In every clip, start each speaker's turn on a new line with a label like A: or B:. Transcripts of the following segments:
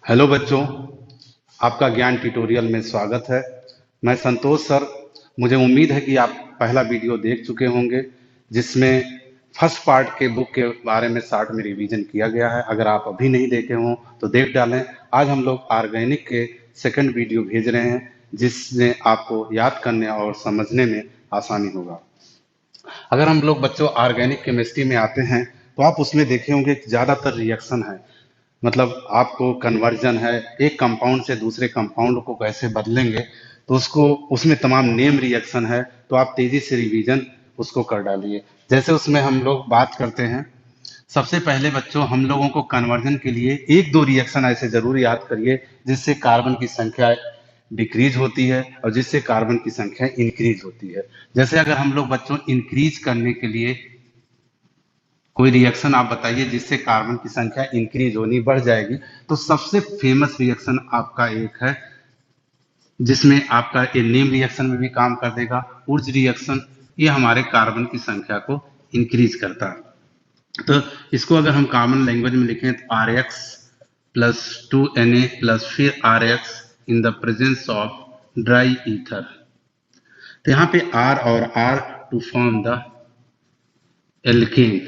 A: Hello बच्चों, आपका ज्ञान ट्यूटोरियल में स्वागत है। मैं संतोष सर। मुझे उम्मीद है कि आप पहला वीडियो देख चुके होंगे जिसमें फर्स्ट पार्ट के बुक के बारे में शॉर्ट में रिवीजन किया गया है। अगर आप अभी नहीं देखे हों तो देख डालें। आज हम लोग ऑर्गेनिक के सेकंड वीडियो भेज रहे हैं जिससे आपको याद करने और समझने में आसानी होगा। अगर हम लोग बच्चों ऑर्गेनिक केमिस्ट्री में आते हैं तो आप उसमें देखे होंगे कि ज़्यादातर रिएक्शन है। मतलब आपको कन्वर्जन है, एक कंपाउंड से दूसरे कंपाउंड को कैसे बदलेंगे, तो उसको उसमें तमाम नेम रिएक्शन है। तो आप तेजी से रिवीजन उसको कर डालिए। जैसे उसमें हम लोग बात करते हैं, सबसे पहले बच्चों हम लोगों को कन्वर्जन के लिए एक दो रिएक्शन ऐसे जरूर याद करिए जिससे कार्बन की संख्या डिक्रीज होती है और जिससे कार्बन की संख्या इंक्रीज होती है। जैसे अगर हम लोग बच्चों इंक्रीज करने के लिए कोई रिएक्शन आप बताइए जिससे कार्बन की संख्या इंक्रीज होनी बढ़ जाएगी, तो सबसे फेमस रिएक्शन आपका एक है जिसमें आपका ये नेम रिएक्शन में भी काम कर देगा, उर्ज रिएक्शन। ये हमारे कार्बन की संख्या को इंक्रीज करता है। तो इसको अगर हम कॉमन लैंग्वेज में लिखें तो R X plus two N A plus फिर R X in the presence of dry ether. तो यहाँ पे आर और R to form the alkane,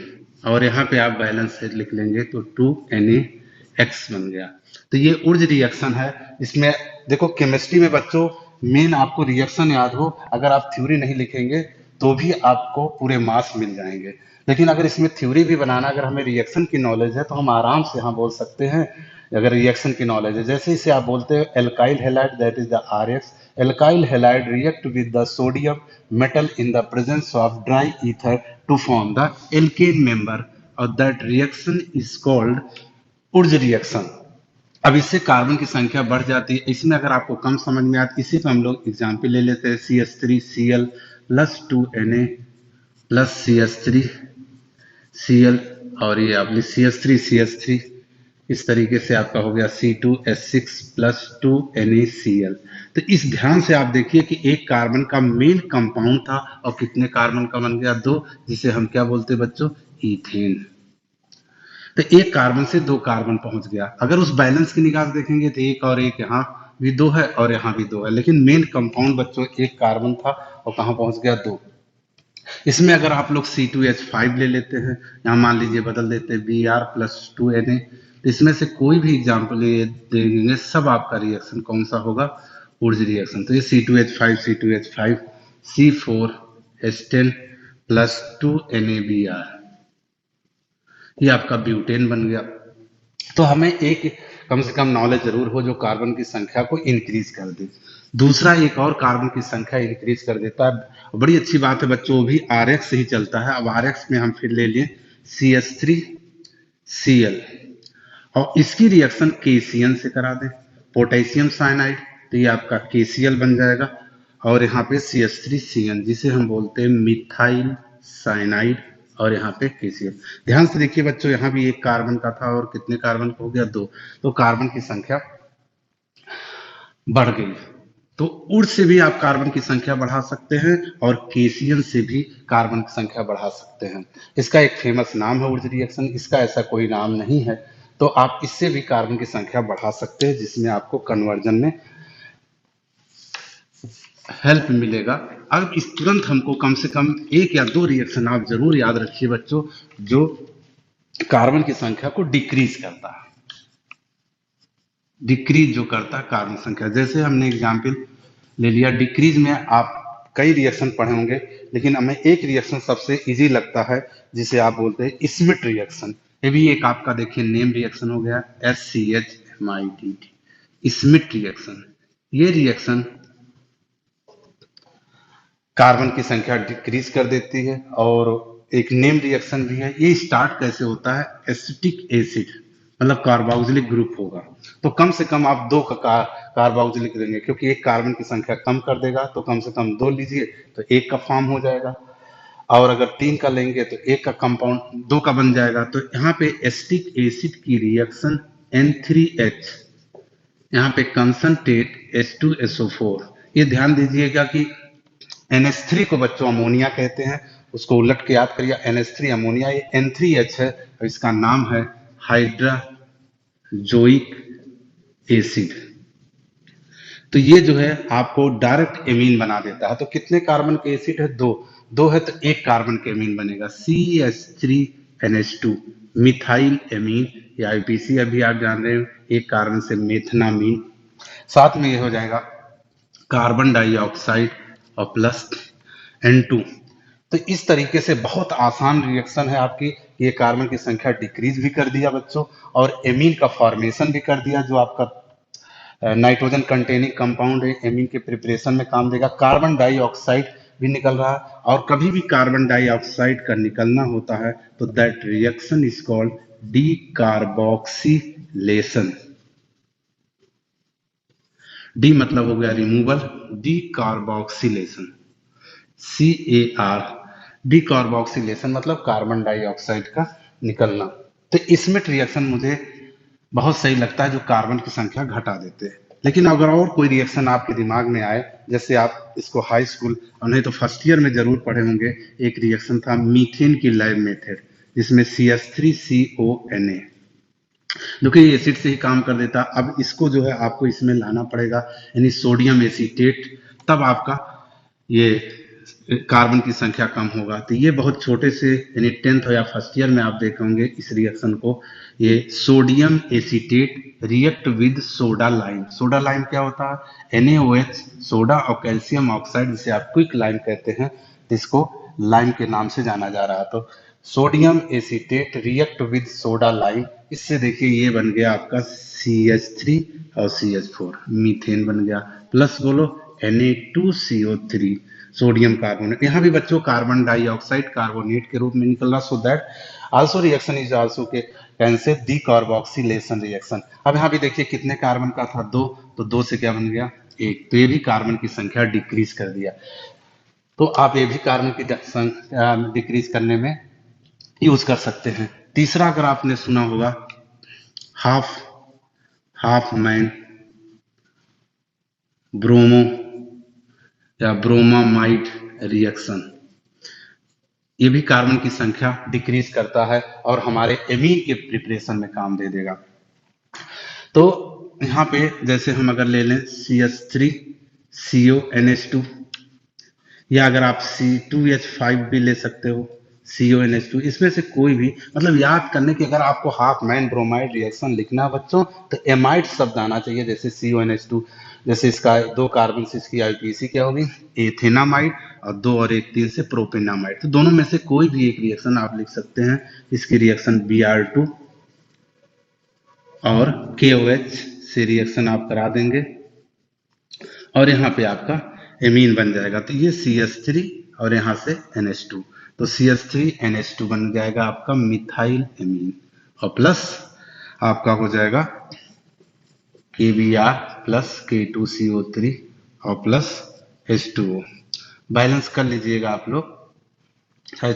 A: और यहाँ पे आप बैलेंस से लिख लेंगे तो 2Na बन गया। तो ये उर्ज रिएक्शन है। इसमें देखो केमिस्ट्री में बच्चों मेन आपको रिएक्शन याद हो, अगर आप थ्योरी नहीं लिखेंगे तो भी आपको पूरे मार्क्स मिल जाएंगे। लेकिन अगर इसमें थ्योरी भी बनाना, अगर हमें रिएक्शन की नॉलेज है तो हम आराम से यहाँ बोल सकते हैं। अगर रिएक्शन की नॉलेज है, जैसे इसे आप बोलते हैं alkyl halide, that is the R X. Alkyl halide react with the sodium metal in the presence of dry ether to form the alkane member, और that reaction is called Urja reaction. अब इससे carbon की संख्या बढ़ जाती है। इसमें अगर आपको कम समझ में आती, इसी पर हम लोग एग्जाम्पल ले लेते हैं। CH3Cl plus 2Na plus CH3Cl, और ये आपने CH3CH3, इस तरीके से आपका हो गया C2H6 प्लस 2NaCl। तो इस ध्यान से आप देखिए कि एक कार्बन का मेन कंपाउंड था और कितने कार्बन का बन गया, दो, जिसे हम क्या बोलते हैं बच्चों, ईथेन। तो एक कार्बन से दो कार्बन पहुंच गया। अगर उस बैलेंस की निगाह से देखेंगे तो एक और एक यहाँ भी दो है और यहाँ भी दो है, लेकिन मेन कंपाउंड बच्चों एक कार्बन था और कहाँ पहुंच गया, दो। इसमें अगर आप लोग C2H5 ले लेते हैं, यहाँ मान लीजिए बदल देते हैं Br प्लस 2Na, तो इसमें से कोई भी एग्जाम्पल ये देंगे सब आपका रिएक्शन कौन सा होगा, उर्ज रिएक्शन। तो ये C2H5 C2H5 C4H10 plus 2NaBr, ये आपका ब्यूटेन बन गया। तो हमें एक कम से कम नॉलेज जरूर हो जो कार्बन की संख्या को इंक्रीज कर दे। दूसरा एक और कार्बन की संख्या इंक्रीज कर देता है, बड़ी अच्छी बात है बच्चों, वो भी आर एक्स से ही चलता है। अब आर एक्स में हम फिर ले लिए CH3Cl, और इसकी रिएक्शन KCN से करा दें, पोटेशियम साइनाइड, तो ये आपका KCl बन जाएगा। और यहाँ पे CH3CN जिसे हम बोलते हैं मिथाइल साइनाइड, और यहाँ पे KCl। ध्यान से देखिए बच्चों, यहाँ भी एक कार्बन का था और कितने कार्बन का हो गया, दो। तो कार्बन की संख्या बढ़ गई। तो उड़ से भी आप कार्बन की संख्या बढ़ा सकते हैं और KCl से भी कार्बन की संख्या बढ़ा सकते हैं। इसका एक फेमस नाम है उर्ज रिएक्शन, इसका ऐसा कोई नाम नहीं है। तो आप इससे भी कार्बन की संख्या बढ़ा सकते हैं जिसमें आपको कन्वर्जन में हेल्प मिलेगा। अब इस तुरंत हमको कम से कम एक या दो रिएक्शन आप जरूर याद रखिए बच्चों जो कार्बन की संख्या को डिक्रीज करता है, डिक्रीज जो करता है कार्बन संख्या। जैसे हमने एग्जाम्पल ले लिया, डिक्रीज में आप कई रिएक्शन पढ़े होंगे, लेकिन हमें एक रिएक्शन सबसे इजी लगता है जिसे आप बोलते हैं स्मिट रिएक्शन। ये भी एक आपका देखिए नेम रिएक्शन हो गया, SCHMID, स्मिट रिएक्शन। ये रिएक्शन कार्बन की संख्या डिक्रीज कर देती है, और एक नेम रिएक्शन भी है। ये स्टार्ट कैसे होता है, एसिटिक एसिड मतलब कार्बोक्सिलिक ग्रुप होगा, तो कम से कम आप दो का कार्बोक्सिलिक लेंगे, क्योंकि एक कार्बन की संख्या कम कर देगा, तो कम से कम दो लीजिए तो एक का फॉर्म हो जाएगा। और अगर तीन का लेंगे तो एक का कंपाउंड दो का बन जाएगा। तो यहाँ पे एसिटिक एसिड की रिएक्शन N3H, यहाँ पे कंसंट्रेट H2SO4। ये ध्यान दीजिएगा कि NH3 को बच्चों अमोनिया कहते हैं, उसको उलट के याद करिए, NH3 अमोनिया, ये N3H है और इसका नाम है हाइड्राजोइक एसिड। तो ये जो है आपको डायरेक्ट एमीन बना देता है। तो कितने कार्बन के एसिड है? दो। दो है तो एक कार्बन के एमीन बनेगा, CH3NH2 मिथाइल एमीन, या आईपीसी अभी आप जान रहे हो, एक कार्बन से मेथनामीन। साथ में ये हो जाएगा कार्बन डाइऑक्साइड और प्लस N2। तो इस तरीके से बहुत आसान रिएक्शन है आपकी। ये कार्बन की संख्या डिक्रीज भी कर दिया बच्चों, और एमीन का फॉर्मेशन भी कर दिया, जो आपका नाइट्रोजन कंटेनिंग कंपाउंड है, एमीन के प्रिपरेशन में काम देगा। कार्बन डाइऑक्साइड भी निकल रहा है, और कभी भी कार्बन डाइऑक्साइड का निकलना होता है तो that reaction is called decarboxylation. D मतलब हो गया रिमूवल, डीकार्बोक्सिलेशन, CAR, डीकार्बोक्सिलेशन मतलब कार्बन डाइऑक्साइड का निकलना। तो इसमें रिएक्शन मुझे बहुत सही लगता है, जो कार्बन की संख्या घटा देते हैं। लेकिन अगर और कोई रिएक्शन आपके दिमाग में आए, जैसे आप इसको हाई स्कूल और नहीं तो फर्स्ट ईयर में जरूर पढ़े होंगे, एक रिएक्शन था मीथेन की लैब मेथड, जिसमें CH3CONA, जो कि एसिड से ही काम कर देता। अब इसको जो है आपको इसमें लाना पड़ेगा, यानी सोडियम एसीटेट, तब आपका ये कार्बन की संख्या कम होगा। तो ये बहुत छोटे से, यानी 10th या फर्स्ट ईयर में आप देखे होंगे इस रिएक्शन को। ये sodium acetate react with soda lime. Soda lime क्या होता है? NaOH, सोडा और कैल्शियम ऑक्साइड, जिसे आप क्विक लाइम कहते हैं, जिसको लाइम के नाम से जाना जा रहा है। तो sodium acetate react with soda lime, इससे देखिए ये बन गया आपका CH3 और CH4, मीथेन बन गया। प्लस बोलो Na2CO3, सोडियम कार्बोनेट। यहाँ भी बच्चों कार्बन डाइऑक्साइड कार्बोनेट के रूप में निकल रहा। So that also reaction is also के कैन से डीकार्बोक्सिलेशन रिएक्शन। अब यहाँ भी देखिए कितने कार्बन का था? दो। तो दो से क्या बन गया? एक। तो ये भी कार्बन की संख्या डिक्रीज कर दिया। तो आप ये भी कार्बन की संख्या डिक्रीज करने में यूज कर सकते हैं। तीसरा अगर आपने सुना होगा, हाफ हाफ मैन ब्रोमो या ब्रोमामाइड रिएक्शन, ये भी कार्बन की संख्या डिक्रीज करता है और हमारे एमीन के प्रिपरेशन में काम दे देगा। तो यहाँ पे जैसे हम अगर ले लें CH3CONH2, या अगर आप C2H5 भी ले सकते हो, CONH2, इसमें से कोई भी, मतलब याद करने की, अगर आपको हाफ मैन ब्रोमाइड रिएक्शन लिखना है बच्चों, तो एमाइड शब्द आना चाहिए, जैसे CONH2। जैसे इसका दो कार्बन से इसकी आईपीसी क्या होगी? एथेनामाइड, और दो और एक तीन से प्रोपेनामाइड। तो दोनों में से कोई भी एक रिएक्शन आप लिख सकते हैं। इसकी रिएक्शन Br2 और KOH से रिएक्शन आप करा देंगे, और यहाँ पे आपका एमीन बन जाएगा। तो ये CH3 और यहाँ से NH2, तो CH3NH2 बन जाएगा आपका मिथाइल एमीन, और प्लस आपका हो जाएगा KBr प्लस K2CO3 और प्लस H2O। बैलेंस कर लीजिएगा आप लोग,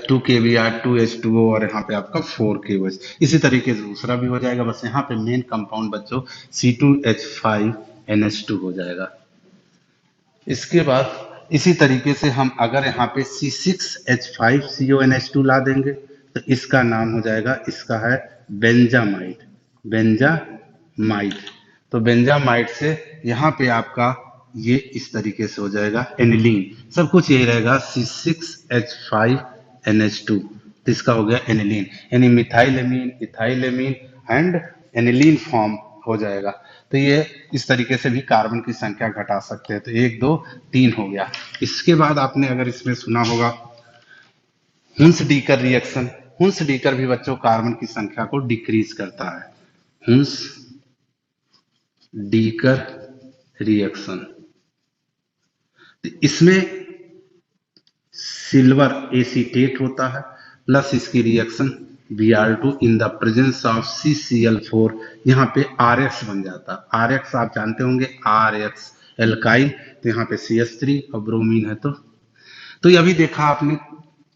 A: 2 KBr 2 H2O, और यहाँ पे आपका 4 KOH। इसी तरीके से दूसरा भी हो जाएगा, बस यहाँ पे मेन कंपाउंड बच्चों C2H5NH2 हो जाएगा। इसके बाद इसी तरीके से हम अगर यहाँ पे C6H5CONH2 ला देंगे, तो इसका नाम हो जाएगा, इसका है बेंजामाइड, बेंजामाइड। तो बेंजामाइड से यहाँ पे आपका ये इस तरीके से हो जाएगा एनिलीन। सब कुछ यही रहेगा, C6H5NH2, तो इसका हो गया एनिलीन, यानी methyl amine, ethyl amine and aniline form हो जाएगा। तो ये इस तरीके से भी कार्बन की संख्या घटा सकते हैं। तो 1 2 3 हो गया। इसके बाद आपने अगर इसमें सुना होगा हुंस-डीकर रिएक्शन। हुंस-डीकर भी बच्चों कार्बन की संख्या को डिक्रीज करता है। हुंस-डीकर रिएक्शन, इसमें सिल्वर एसीटेट होता है, प्लस इसकी reaction Br2 in the presence of CCl4, यहाँ पे RX बन जाता है। RX आप जानते होंगे, RX एल्काइल, तो यहाँ पे CH3 और ब्रोमीन है। तो ये अभी देखा आपने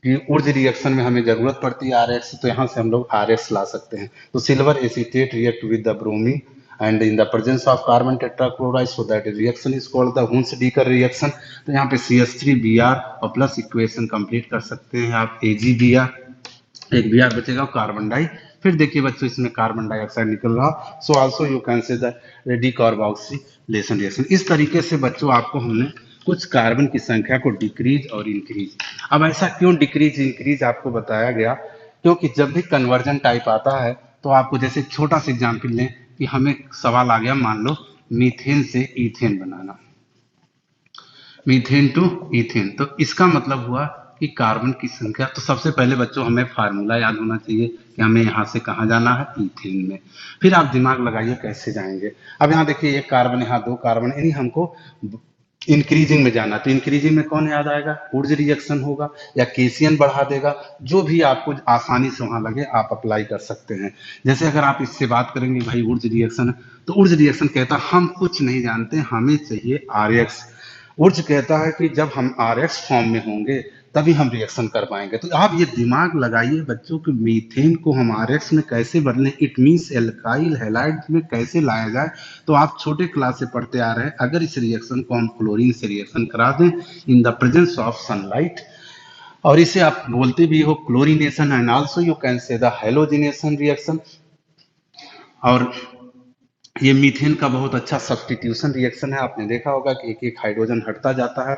A: कि ऊर्ज रिएक्शन में हमें जरूरत पड़ती है RX, तो यहाँ से हम लोग RX ला सकते हैं। तो silver acetate react with the bromine and in the presence of carbon tetrachloride, so that reaction is called the Huns-Diecker reaction। तो यहाँ पे CH3Br और प्लस इक्वेशन कंप्लीट कर सकते हैं आप, AgBr, एक Br बचेगा, कार्बन डाई फिर देखिए बच्चों इसमें कार्बन डाइऑक्साइड निकल रहा, so also you can say the decarboxylation reaction. इस तरीके से बच्चों आपको हमने कुछ कार्बन की संख्या को डिक्रीज और इंक्रीज। अब ऐसा क्यों डिक्रीज इंक्रीज आपको बताया गया, क्योंकि जब भी कन्वर्जन टाइप आता है तो आपको जैसे छोटा सा एग्जाम्पल लें कि हमें सवाल आ गया, मान लो मीथेन से ईथेन बनाना, मीथेन टू ईथेन, तो इसका मतलब हुआ कि कार्बन की संख्या, तो सबसे पहले बच्चों हमें फार्मूला याद होना चाहिए कि हमें यहाँ से कहाँ जाना है, ईथेन में। फिर आप दिमाग लगाइए कैसे जाएंगे। अब यहाँ देखिए एक कार्बन, यहाँ दो कार्बन, यानी हमको इंक्रीजिंग में जाना, तो इंक्रीजिंग में कौन याद आएगा, वुड्स रिएक्शन होगा या केसियन बढ़ा देगा, जो भी आपको आसानी से वहां लगे आप अप्लाई कर सकते हैं। जैसे अगर आप इससे बात करेंगे भाई वुड्स रिएक्शन है, तो वुड्स रिएक्शन कहता है हम कुछ नहीं जानते, हमें चाहिए आर एक्स। वुड्स कहता है कि जब हम आर एक्स फॉर्म में होंगे तभी हम रिएक्शन कर पाएंगे। तो आप ये दिमाग लगाइए बच्चों कि मीथेन को हम आर एक्स में कैसे बदलें, इट मीन्स एल्काइल हैलाइड में कैसे लाया जाए। तो आप छोटे क्लास से पढ़ते आ रहे हैं, अगर इस रिएक्शन को हम क्लोरीन से रिएक्शन करा दें इन द प्रेजेंस ऑफ सनलाइट, और इसे आप बोलते भी हो chlorination, and also you can say the halogenation reaction. और ये मीथेन का बहुत अच्छा सब्स्टिट्यूशन रिएक्शन है, आपने देखा होगा कि एक एक हाइड्रोजन हटता जाता है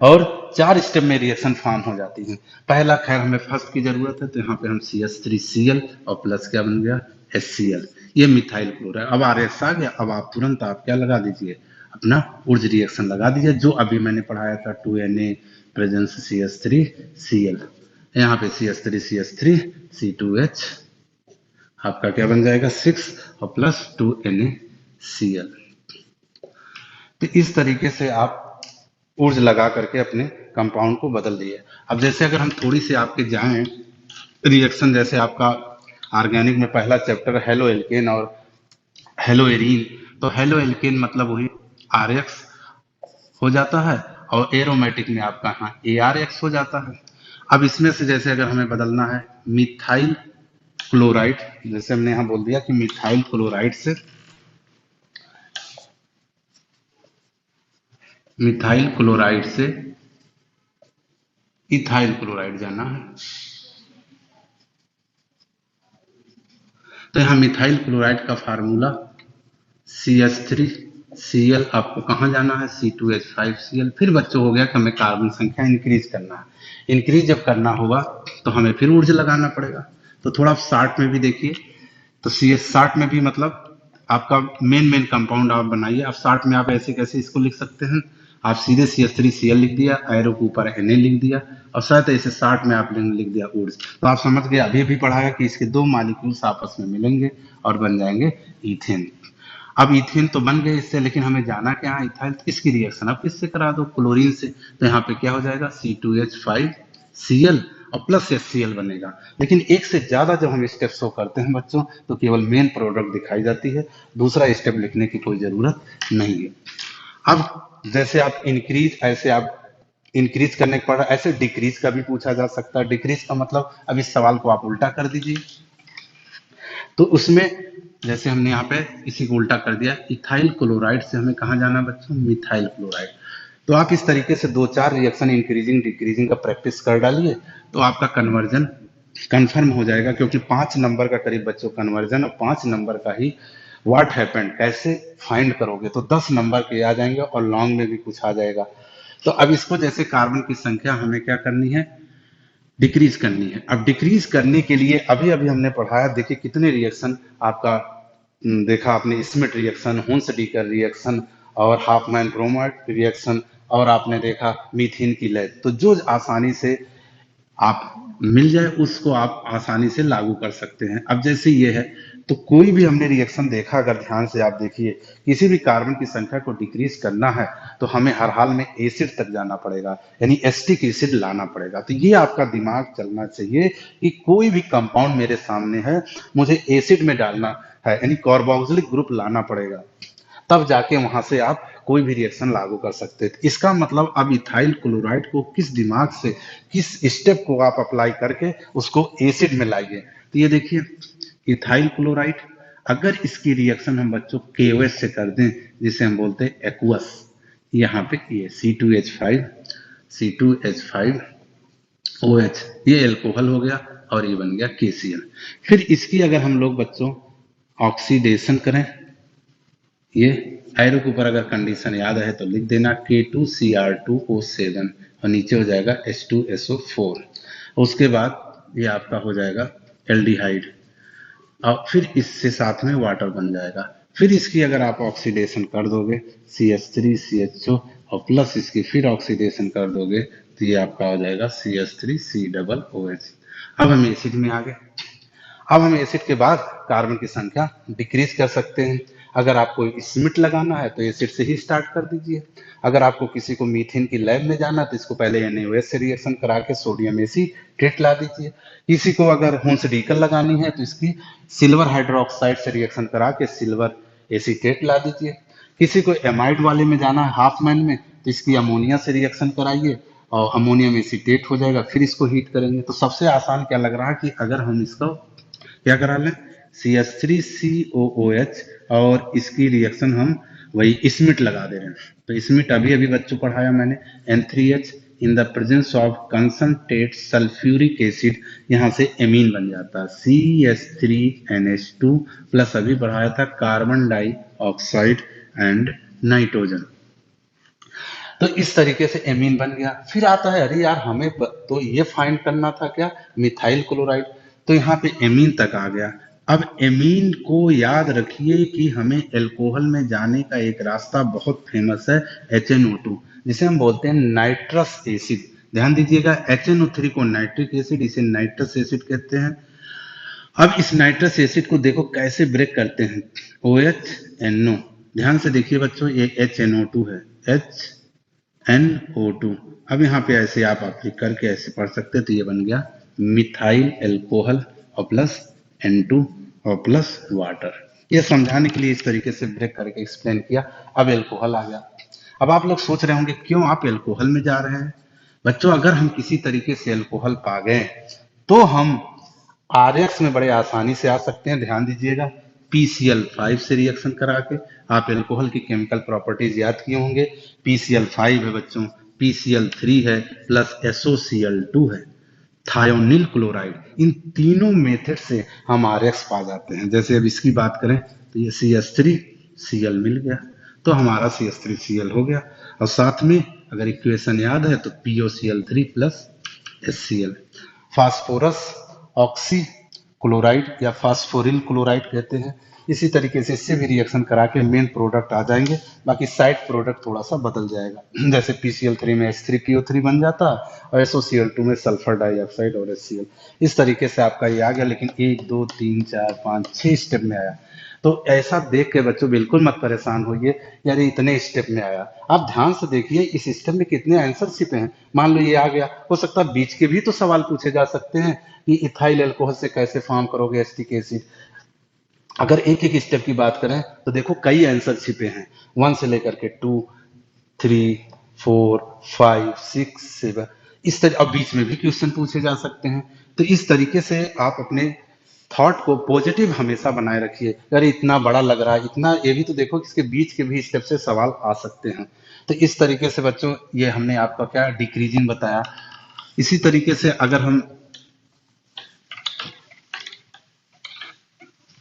A: और 4 स्टेप में रिएक्शन फॉर्म हो जाती है। पहला खैर हमें फर्स्ट की जरूरत है, तो यहाँ पे हम CH3Cl और प्लस क्या बन गया, HCl, ये मिथाइल क्लोराइड। अब RX आ गया, अब आप तुरंत आप क्या लगा दीजिए, अपना ऊर्ज रिएक्शन लगा दीजिए, जो अभी मैंने पढ़ाया था 2Na प्रेजेंस CH3Cl, यहाँ पे CH3CH3 C2H आपका क्या बन जाएगा 6 और प्लस 2NaCl। तो इस तरीके से आप ऊर्ज लगा करके अपने कंपाउंड को बदल दिए। अब जैसे अगर हम थोड़ी सी आपके जाएं रिएक्शन, जैसे आपका ऑर्गेनिक में पहला चैप्टर हेलो एल्केन और हेलो एरीन, तो हेलो एल्केन मतलब वही RX हो जाता है और एरोमेटिक में आपका यहाँ ARX हो जाता है। अब इसमें से जैसे अगर हमें बदलना है मिथाइल क्लोराइड, जैसे हमने यहाँ बोल दिया कि मिथाइल क्लोराइड से इथाइल क्लोराइड जाना है, तो यहाँ मिथाइल क्लोराइड का फार्मूला CH3Cl, आपको कहाँ जाना है C2H5Cl। फिर बच्चों हो गया कि हमें कार्बन संख्या इंक्रीज करना है, इंक्रीज जब करना होगा तो हमें फिर ऊर्जा लगाना पड़ेगा। तो थोड़ा शार्ट में भी देखिए, तो CH60 में भी मतलब आपका मेन कंपाउंड आप बनाइए। अब शार्ट में आप ऐसे कैसे इसको लिख सकते हैं, आप सीधे CH3Cl लिख दिया, एरो के ऊपर Na लिख दिया, और शायद ऐसे 60 में आप लिख दिया ऊर्ज, तो आप समझ गए अभी भी पढ़ाया कि इसके दो मॉलिक्यूल्स आपस में मिलेंगे और बन जाएंगे ईथेन। अब ईथेन तो बन गए इससे, लेकिन हमें जाना क्या है इथाइल, तो इसकी रिएक्शन अब किससे करा दो, क्लोरीन से, तो यहाँ पे क्या हो जाएगा C2H5Cl और प्लस HCl बनेगा। लेकिन एक से ज्यादा जब हम स्टेप शो करते हैं बच्चों, तो केवल मेन प्रोडक्ट दिखाई जाती है, दूसरा स्टेप लिखने की कोई जरूरत नहीं है। अब जैसे आप इंक्रीज, ऐसे आप इंक्रीज करने के पड़, ऐसे डिक्रीज का भी पूछा जा सकता है। डिक्रीज का मतलब अब इस सवाल को आप उल्टा कर दीजिए, तो उसमें जैसे हमने यहाँ पे इसी को उल्टा कर दिया, इथाइल क्लोराइड से हमें कहाँ जाना बच्चों, मिथाइल क्लोराइड। तो आप इस तरीके से 2-4 रिएक्शन इंक्रीजिंग डिक्रीजिंग का प्रैक्टिस कर डालिए, तो आपका कन्वर्जन कंफर्म हो जाएगा, क्योंकि 5 नंबर का करीब बच्चों कन्वर्जन, और 5 नंबर का ही व्हाट हैपेंड कैसे फाइंड करोगे, तो 10 नंबर के आ जाएंगे और लॉन्ग में भी कुछ आ जाएगा। तो अब इसको जैसे कार्बन की संख्या हमें क्या करनी है, डिक्रीज करनी है। अब डिक्रीज करने के लिए अभी अभी हमने पढ़ाया, देखिए कितने रिएक्शन आपका देखा आपने, स्मिथ रिएक्शन, हुंस डीकर रिएक्शन और हाफमैन ब्रोमाइड रिएक्शन, और आपने देखा मीथेन की लैब। तो जो आसानी से आप मिल जाए उसको आप आसानी से लागू कर सकते हैं। अब जैसे ये है, तो कोई भी हमने रिएक्शन देखा, अगर ध्यान से आप देखिए, किसी भी कार्बन की संख्या को डिक्रीज करना है तो हमें हर हाल में एसिड तक जाना पड़ेगा, यानी एसिटिक एसिड लाना पड़ेगा। तो ये आपका दिमाग चलना चाहिए कि कोई भी कंपाउंड मेरे सामने है, मुझे एसिड में डालना है, यानी कार्बोक्सिलिक ग्रुप लाना पड़ेगा, तब जाके वहां से आप कोई भी रिएक्शन लागू कर सकते थे। इसका मतलब अब इथाइल क्लोराइड को किस दिमाग से, किस स्टेप को आप अप्लाई करके उसको एसिड में लाइए। तो ये देखिए इथाइल क्लोराइड, अगर इसकी रिएक्शन हम बच्चों KOH से कर दें, जिसे हम बोलते हैं एक्वस, यहाँ पे ये C2H5OH, ये एल्कोहल हो गया, और ये बन गया KCl। फिर इसकी अगर हम लोग बच्चों ऑक्सीडेशन करें, ये एरो के ऊपर अगर कंडीशन याद है तो लिख देना K2Cr2O7 और नीचे हो जाएगा H2SO4। उसके बाद ये आपका हो जाएगा एल्डिहाइड और फिर इससे साथ में वाटर बन जाएगा। फिर इसकी अगर आप ऑक्सीडेशन कर दोगे CH3CHO और प्लस इसकी फिर ऑक्सीडेशन कर दोगे तो ये आपका हो जाएगा CH3COOH। अब हम एसिड में आ गए। अब हम एसिड के बाद कार्बन की संख्या डिक्रीज कर सकते हैं। अगर आपको स्मिट लगाना है तो एसिड से ही स्टार्ट कर दीजिए। अगर आपको किसी को मीथेन की लैब में जाना है तो इसको पहले NaOH से रिएक्शन करा के सोडियम एसीटेट ला दीजिए। किसी को अगर हुंस डीकल लगानी है तो इसकी सिल्वर हाइड्रोक्साइड से रिएक्शन करा के सिल्वर एसीटेट ला दीजिए। किसी को एमाइड वाले में जाना है हाफ मैन में तो इसकी अमोनिया से रिएक्शन कराइए और अमोनियम एसीटेट हो जाएगा, फिर इसको हीट करेंगे। तो सबसे आसान क्या लग रहा है कि अगर हम इसको क्या करा लें CH3COOH और इसकी रिएक्शन हम वही स्मिट लगा दे रहे हैं। तो स्मिट अभी अभी बच्चों पढ़ाया मैंने, N3H in the presence of concentrate sulphuric acid, यहाँ से एमीन बन जाता है CH3NH2 प्लस अभी पढ़ाया था कार्बन डाइऑक्साइड एंड नाइट्रोजन। तो इस तरीके से एमीन बन गया। फिर आता है अरे यार हमें तो ये फाइंड करना था क्या मिथाइल क्लोराइड, तो यहाँ पे एमीन तक आ गया। अब एमीन को याद रखिए कि हमें एल्कोहल में जाने का एक रास्ता बहुत फेमस है HNO2 जिसे हम बोलते हैं नाइट्रस एसिड। ध्यान दीजिएगा HNO3 को नाइट्रिक एसिड, इसे नाइट्रस एसिड कहते हैं। अब इस नाइट्रस एसिड को देखो कैसे ब्रेक करते हैं OHNO। ध्यान से देखिए बच्चों, ये HNO2 है HNO2। अब यहाँ पे ऐसे आप लिख करके ऐसे पढ़ सकते हैं तो ये बन गया मिथाइल एल्कोहल और प्लस N2 और प्लस वाटर। ये समझाने के लिए इस तरीके से ब्रेक करके एक्सप्लेन किया। अब एल्कोहल आ गया। अब आप लोग सोच रहे होंगे क्यों आप एल्कोहल में जा रहे हैं। बच्चों अगर हम किसी तरीके से एल्कोहल पा गए तो हम RX में बड़े आसानी से आ सकते हैं। ध्यान दीजिएगा PCl5 से रिएक्शन करा के। आप एल्कोहल की केमिकल प्रॉपर्टीज याद किए होंगे, PCl5 है बच्चों, PCl3 है प्लस SOCl2 है, थायोनिल क्लोराइड। इन तीनों मेथड से हम RX पा जाते हैं। जैसे अब इसकी बात करें तो ये CH3Cl मिल गया तो हमारा CH3Cl हो गया और साथ में अगर इक्वेशन याद है तो POCl3 plus HCl। Phosphorus oxy chloride या फास्फोरिल क्लोराइड कहते हैं। इसी तरीके से इससे भी रिएक्शन करा के मेन प्रोडक्ट आ जाएंगे, बाकी साइड प्रोडक्ट थोड़ा सा बदल जाएगा। जैसे PCl3 में H3PO3 बन जाता और SOCl2 में सल्फर डाइऑक्साइड और HCl। इस तरीके से आपका ये आ गया, लेकिन 1 2 3 4 5 6 स्टेप में आया। तो ऐसा देख के बच्चों बिल्कुल मत परेशान होइए यार ये इतने स्टेप में आया। आप ध्यान से देखिए इस स्टेप में कितने आंसर छिपे हैं। मान लो ये आ गया, हो सकता है बीच के भी तो सवाल पूछे जा सकते हैं कि इथाइल एल्कोहल से कैसे फॉर्म करोगे एसिटिक एसिड। अगर एक एक स्टेप की बात करें तो देखो कई आंसर छिपे हैं, 1 से लेकर के 2 3 4 5 6 7 इस तरह। अब बीच में भी क्वेश्चन पूछे जा सकते हैं। तो इस तरीके से आप अपने थॉट को पॉजिटिव हमेशा बनाए रखिए। अरे इतना बड़ा लग रहा है, इतना, ये भी तो देखो कि इसके बीच के भी स्टेप से सवाल आ सकते हैं। तो इस तरीके से बच्चों ये हमने आपका क्या डिक्रीजिंग बताया। इसी तरीके से अगर हम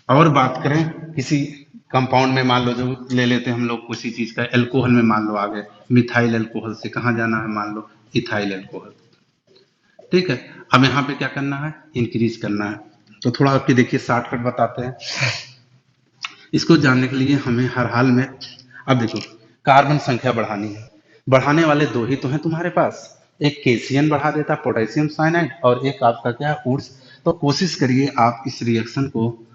A: और बात करें किसी कंपाउंड में, मान लो जो ले लेते हैं हम लोग किसी चीज का, एल्कोहल में मान लो आ गए, मिथाइल एल्कोहल से कहाँ जाना है, मान लो इथाइल एल्कोहल। ठीक है, अब यहाँ पे क्या करना है, इंक्रीज करना है। तो थोड़ा आपके देखिए शॉर्टकट बताते हैं। इसको जानने के लिए हमें हर हाल में, अब देखो कार्बन संख्या बढ़ानी है, बढ़ाने वाले दो ही तो हैं तुम्हारे पास, एक KCN बढ़ा देता पोटेशियम साइनाइड और एक आपका क्या ऊर्स। तो कोशिश करिए आप इस रिएक्शन को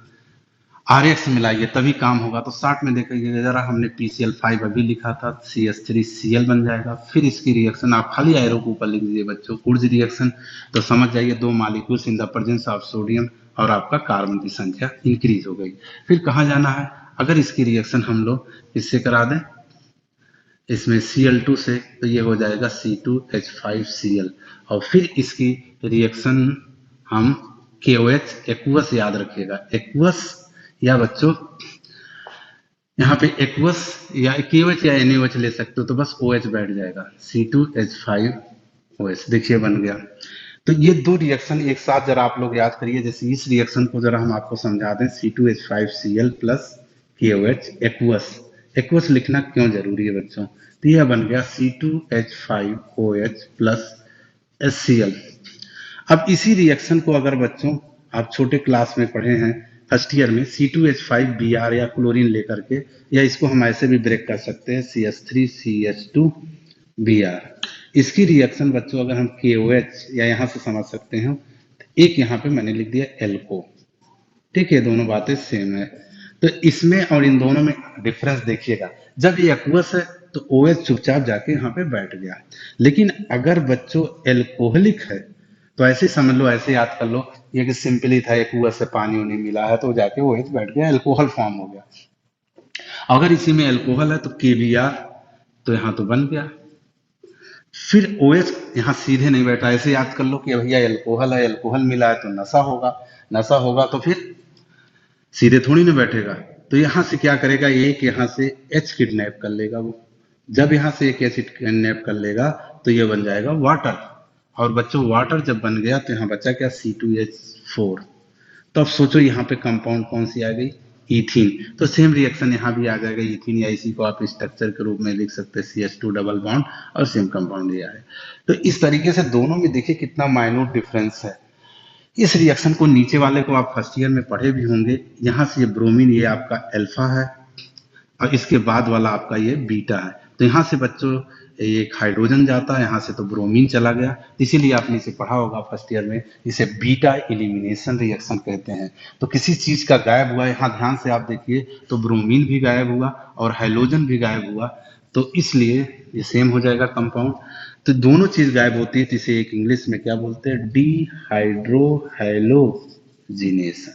A: RX मिलाइए तभी काम होगा। तो शॉर्ट में देखिए जरा, हमने PCl5 अभी लिखा था, CH3Cl बन जाएगा। फिर इसकी रिएक्शन आप खाली एरो के ऊपर लिख दीजिए बच्चों, ऊर्ज रिएक्शन। तो समझ जाइए 2 molecules in the presence of sodium और आपका कार्बन की संख्या इंक्रीज हो गई। फिर कहाँ जाना है, अगर इसकी रिएक्शन हम लोग इससे करा दें, इसमें Cl2 से, तो ये हो जाएगा C2H5Cl और फिर इसकी रिएक्शन हम KOH एक्वस याद रखिएगा, एक्वस या बच्चों यहाँ पे एक्वस या KOH या NaOH ले सकते हो, तो बस OH बैठ जाएगा, C2H5OH। देखिए बन गया। तो ये दो रिएक्शन एक साथ जरा आप लोग याद करिए। जैसे इस रिएक्शन को जरा हम आपको समझा दें, C2H5Cl plus KOH aqueous. Aqueous लिखना क्यों जरूरी है बच्चों? तो यह बन गया C2H5OH प्लस HCl। अब इसी रिएक्शन को अगर बच्चों आप छोटे क्लास में पढ़े हैं फर्स्ट ईयर में, C2H5Br या क्लोरीन लेकर के, या इसको हम ऐसे भी ब्रेक कर सकते हैं CH3CH2Br। इसकी रिएक्शन बच्चों अगर हम KOH या यहाँ से समझ सकते हैं, एक यहाँ पे मैंने लिख दिया एल्को। ठीक है, दोनों बातें सेम है। तो इसमें और इन दोनों में डिफरेंस देखिएगा। जब ये एक्वस है तो OH चुपचाप जाके यहाँ पे बैठ गया, लेकिन अगर बच्चों एल्कोहलिक है तो ऐसे समझ लो, ऐसे याद कर लो, ये कि सिंपली था एक्वस से पानी उन्हें मिला है तो जाके OH बैठ गया, एल्कोहल फॉर्म हो गया। अगर इसी में एल्कोहल है तो KBr, तो यहाँ तो बन गया। फिर OH यहाँ सीधे नहीं बैठा, ऐसे याद कर लो कि भैया एल्कोहल है, एल्कोहल मिला है तो नशा होगा, नशा होगा तो फिर सीधे थोड़ी ना बैठेगा। तो यहाँ से क्या करेगा, एक यहाँ से H किडनैप कर लेगा वो। जब यहाँ से एक H किडनैप कर लेगा तो ये बन जाएगा वाटर। और बच्चों वाटर जब बन गया तो यहाँ बचा क्या, C2H4। तो अब सोचो यहाँ पे कंपाउंड कौन सी आ गई, इथीन। तो सेम रिएक्शन यहाँ भी आ जाएगा इथीन, या इसी को आप स्ट्रक्चर के रूप में लिख सकते हैं CH2 डबल बॉन्ड और सेम कंपाउंड ये आए। तो इस तरीके से दोनों में देखिए कितना माइन्यूट डिफरेंस है। इस रिएक्शन को नीचे वाले को आप फर्स्ट ईयर में पढ़े भी होंगे। यहाँ से ये ब्रोमीन, ये आपका अल्फा है, और इसके बाद वाला आपका ये बीटा है। तो यहाँ से बच्चों एक हाइड्रोजन जाता है, यहाँ से तो ब्रोमीन चला गया, इसीलिए आपने इसे पढ़ा होगा फर्स्ट ईयर में, इसे बीटा एलिमिनेशन रिएक्शन कहते हैं। तो किसी चीज का गायब हुआ, यहाँ ध्यान से आप देखिए, तो ब्रोमीन भी गायब हुआ और हाइड्रोजन भी गायब हुआ, तो इसलिए ये सेम हो जाएगा कंपाउंड। तो दोनों चीज गायब होती है तो इसे एक इंग्लिश में क्या बोलते हैं, डीहाइड्रोहैलोजिनेशन।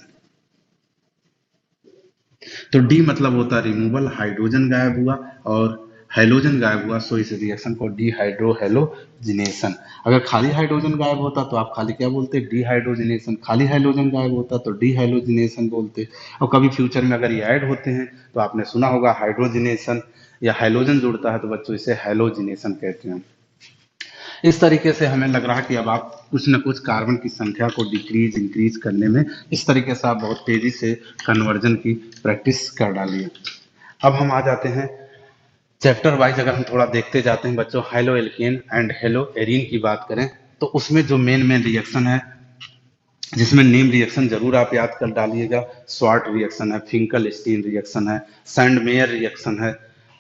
A: तो डी मतलब होता है रिमूवल, हाइड्रोजन गायब हुआ और हाइड्रोजन गायब हुआ, सो इस रिएक्शन को डीहाइड्रोहैलोजिनेशन। अगर खाली हाइड्रोजन गायब होता तो आप खाली क्या बोलते, डीहाइड्रोजिनेशन। खाली हाइड्रोजन गायब होता तो डीहाइड्रोजिनेशन बोलते। और कभी फ्यूचर में अगर ये ऐड होते हैं तो आपने सुना होगा हाइड्रोजिनेशन, या हाइड्रोजन जुड़ता है तो बच्चों इसे हैलोजिनेशन कहते हैं। इस तरीके से हमें लग रहा है कि अब आप कुछ न कुछ कार्बन की संख्या को डिक्रीज इंक्रीज करने में इस तरीके से आप बहुत तेजी से कन्वर्जन की प्रैक्टिस कर डालिए। अब हम आ जाते हैं चैप्टर वाइज, अगर हम थोड़ा देखते जाते हैं बच्चों, halo alkane and hello arene की बात करें तो उसमें जो मेन रिएक्शन है, जिसमें नेम रिएक्शन जरूर आप याद कर डालिएगा, स्वार्ट रिएक्शन है, फिंकल स्टीन रिएक्शन है, सैंडमेयर रिएक्शन है।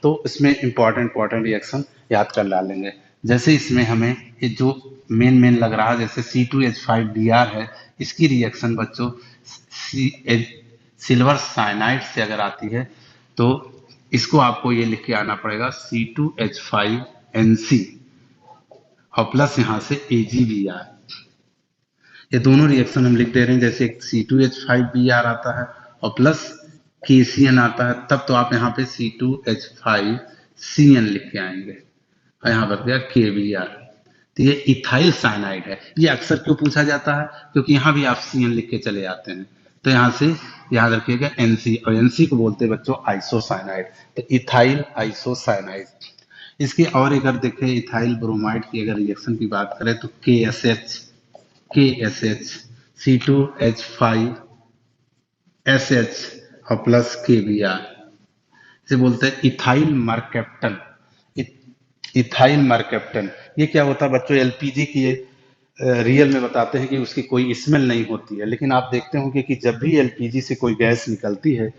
A: तो इसमें इंपॉर्टेंट रिएक्शन याद कर डालेंगे। जैसे इसमें हमें ये जो मेन लग रहा है, जैसे C2H5Br है, इसकी रिएक्शन बच्चों सिल्वर साइनाइड से अगर आती है तो इसको आपको ये लिख के आना पड़ेगा C2H5NC और प्लस यहाँ से AgBr। ये दोनों रिएक्शन हम लिख दे रहे हैं। जैसे C2H5Br आता है और प्लस KCN आता है, तब तो आप यहाँ पे C2H5CN लिख के आएंगे और यहाँ पर गया KBr। तो ये इथाइल साइनाइड है। ये अक्सर क्यों पूछा जाता है, क्योंकि यहाँ भी आप CN लिख के चले आते हैं। तो यहाँ से याद रखिएगा NC, और NC को बोलते हैं बच्चों आइसोसाइनाइड। तो इथाइल आइसोसाइनाइड। इसकी और अगर देखें इथाइल ब्रोमाइड की अगर रिएक्शन की बात करें तो KSH C2H5SH और प्लस KBr, इसे बोलते हैं इथाइल मरकैप्टन। इथाइल मरकैप्टन ये क्या होता है बच्चों, एलपीजी की रियल में बताते हैं कि उसकी कोई स्मेल नहीं होती है, लेकिन आप देखते होंगे कि जब भी एलपीजी से कोई गैस निकलती है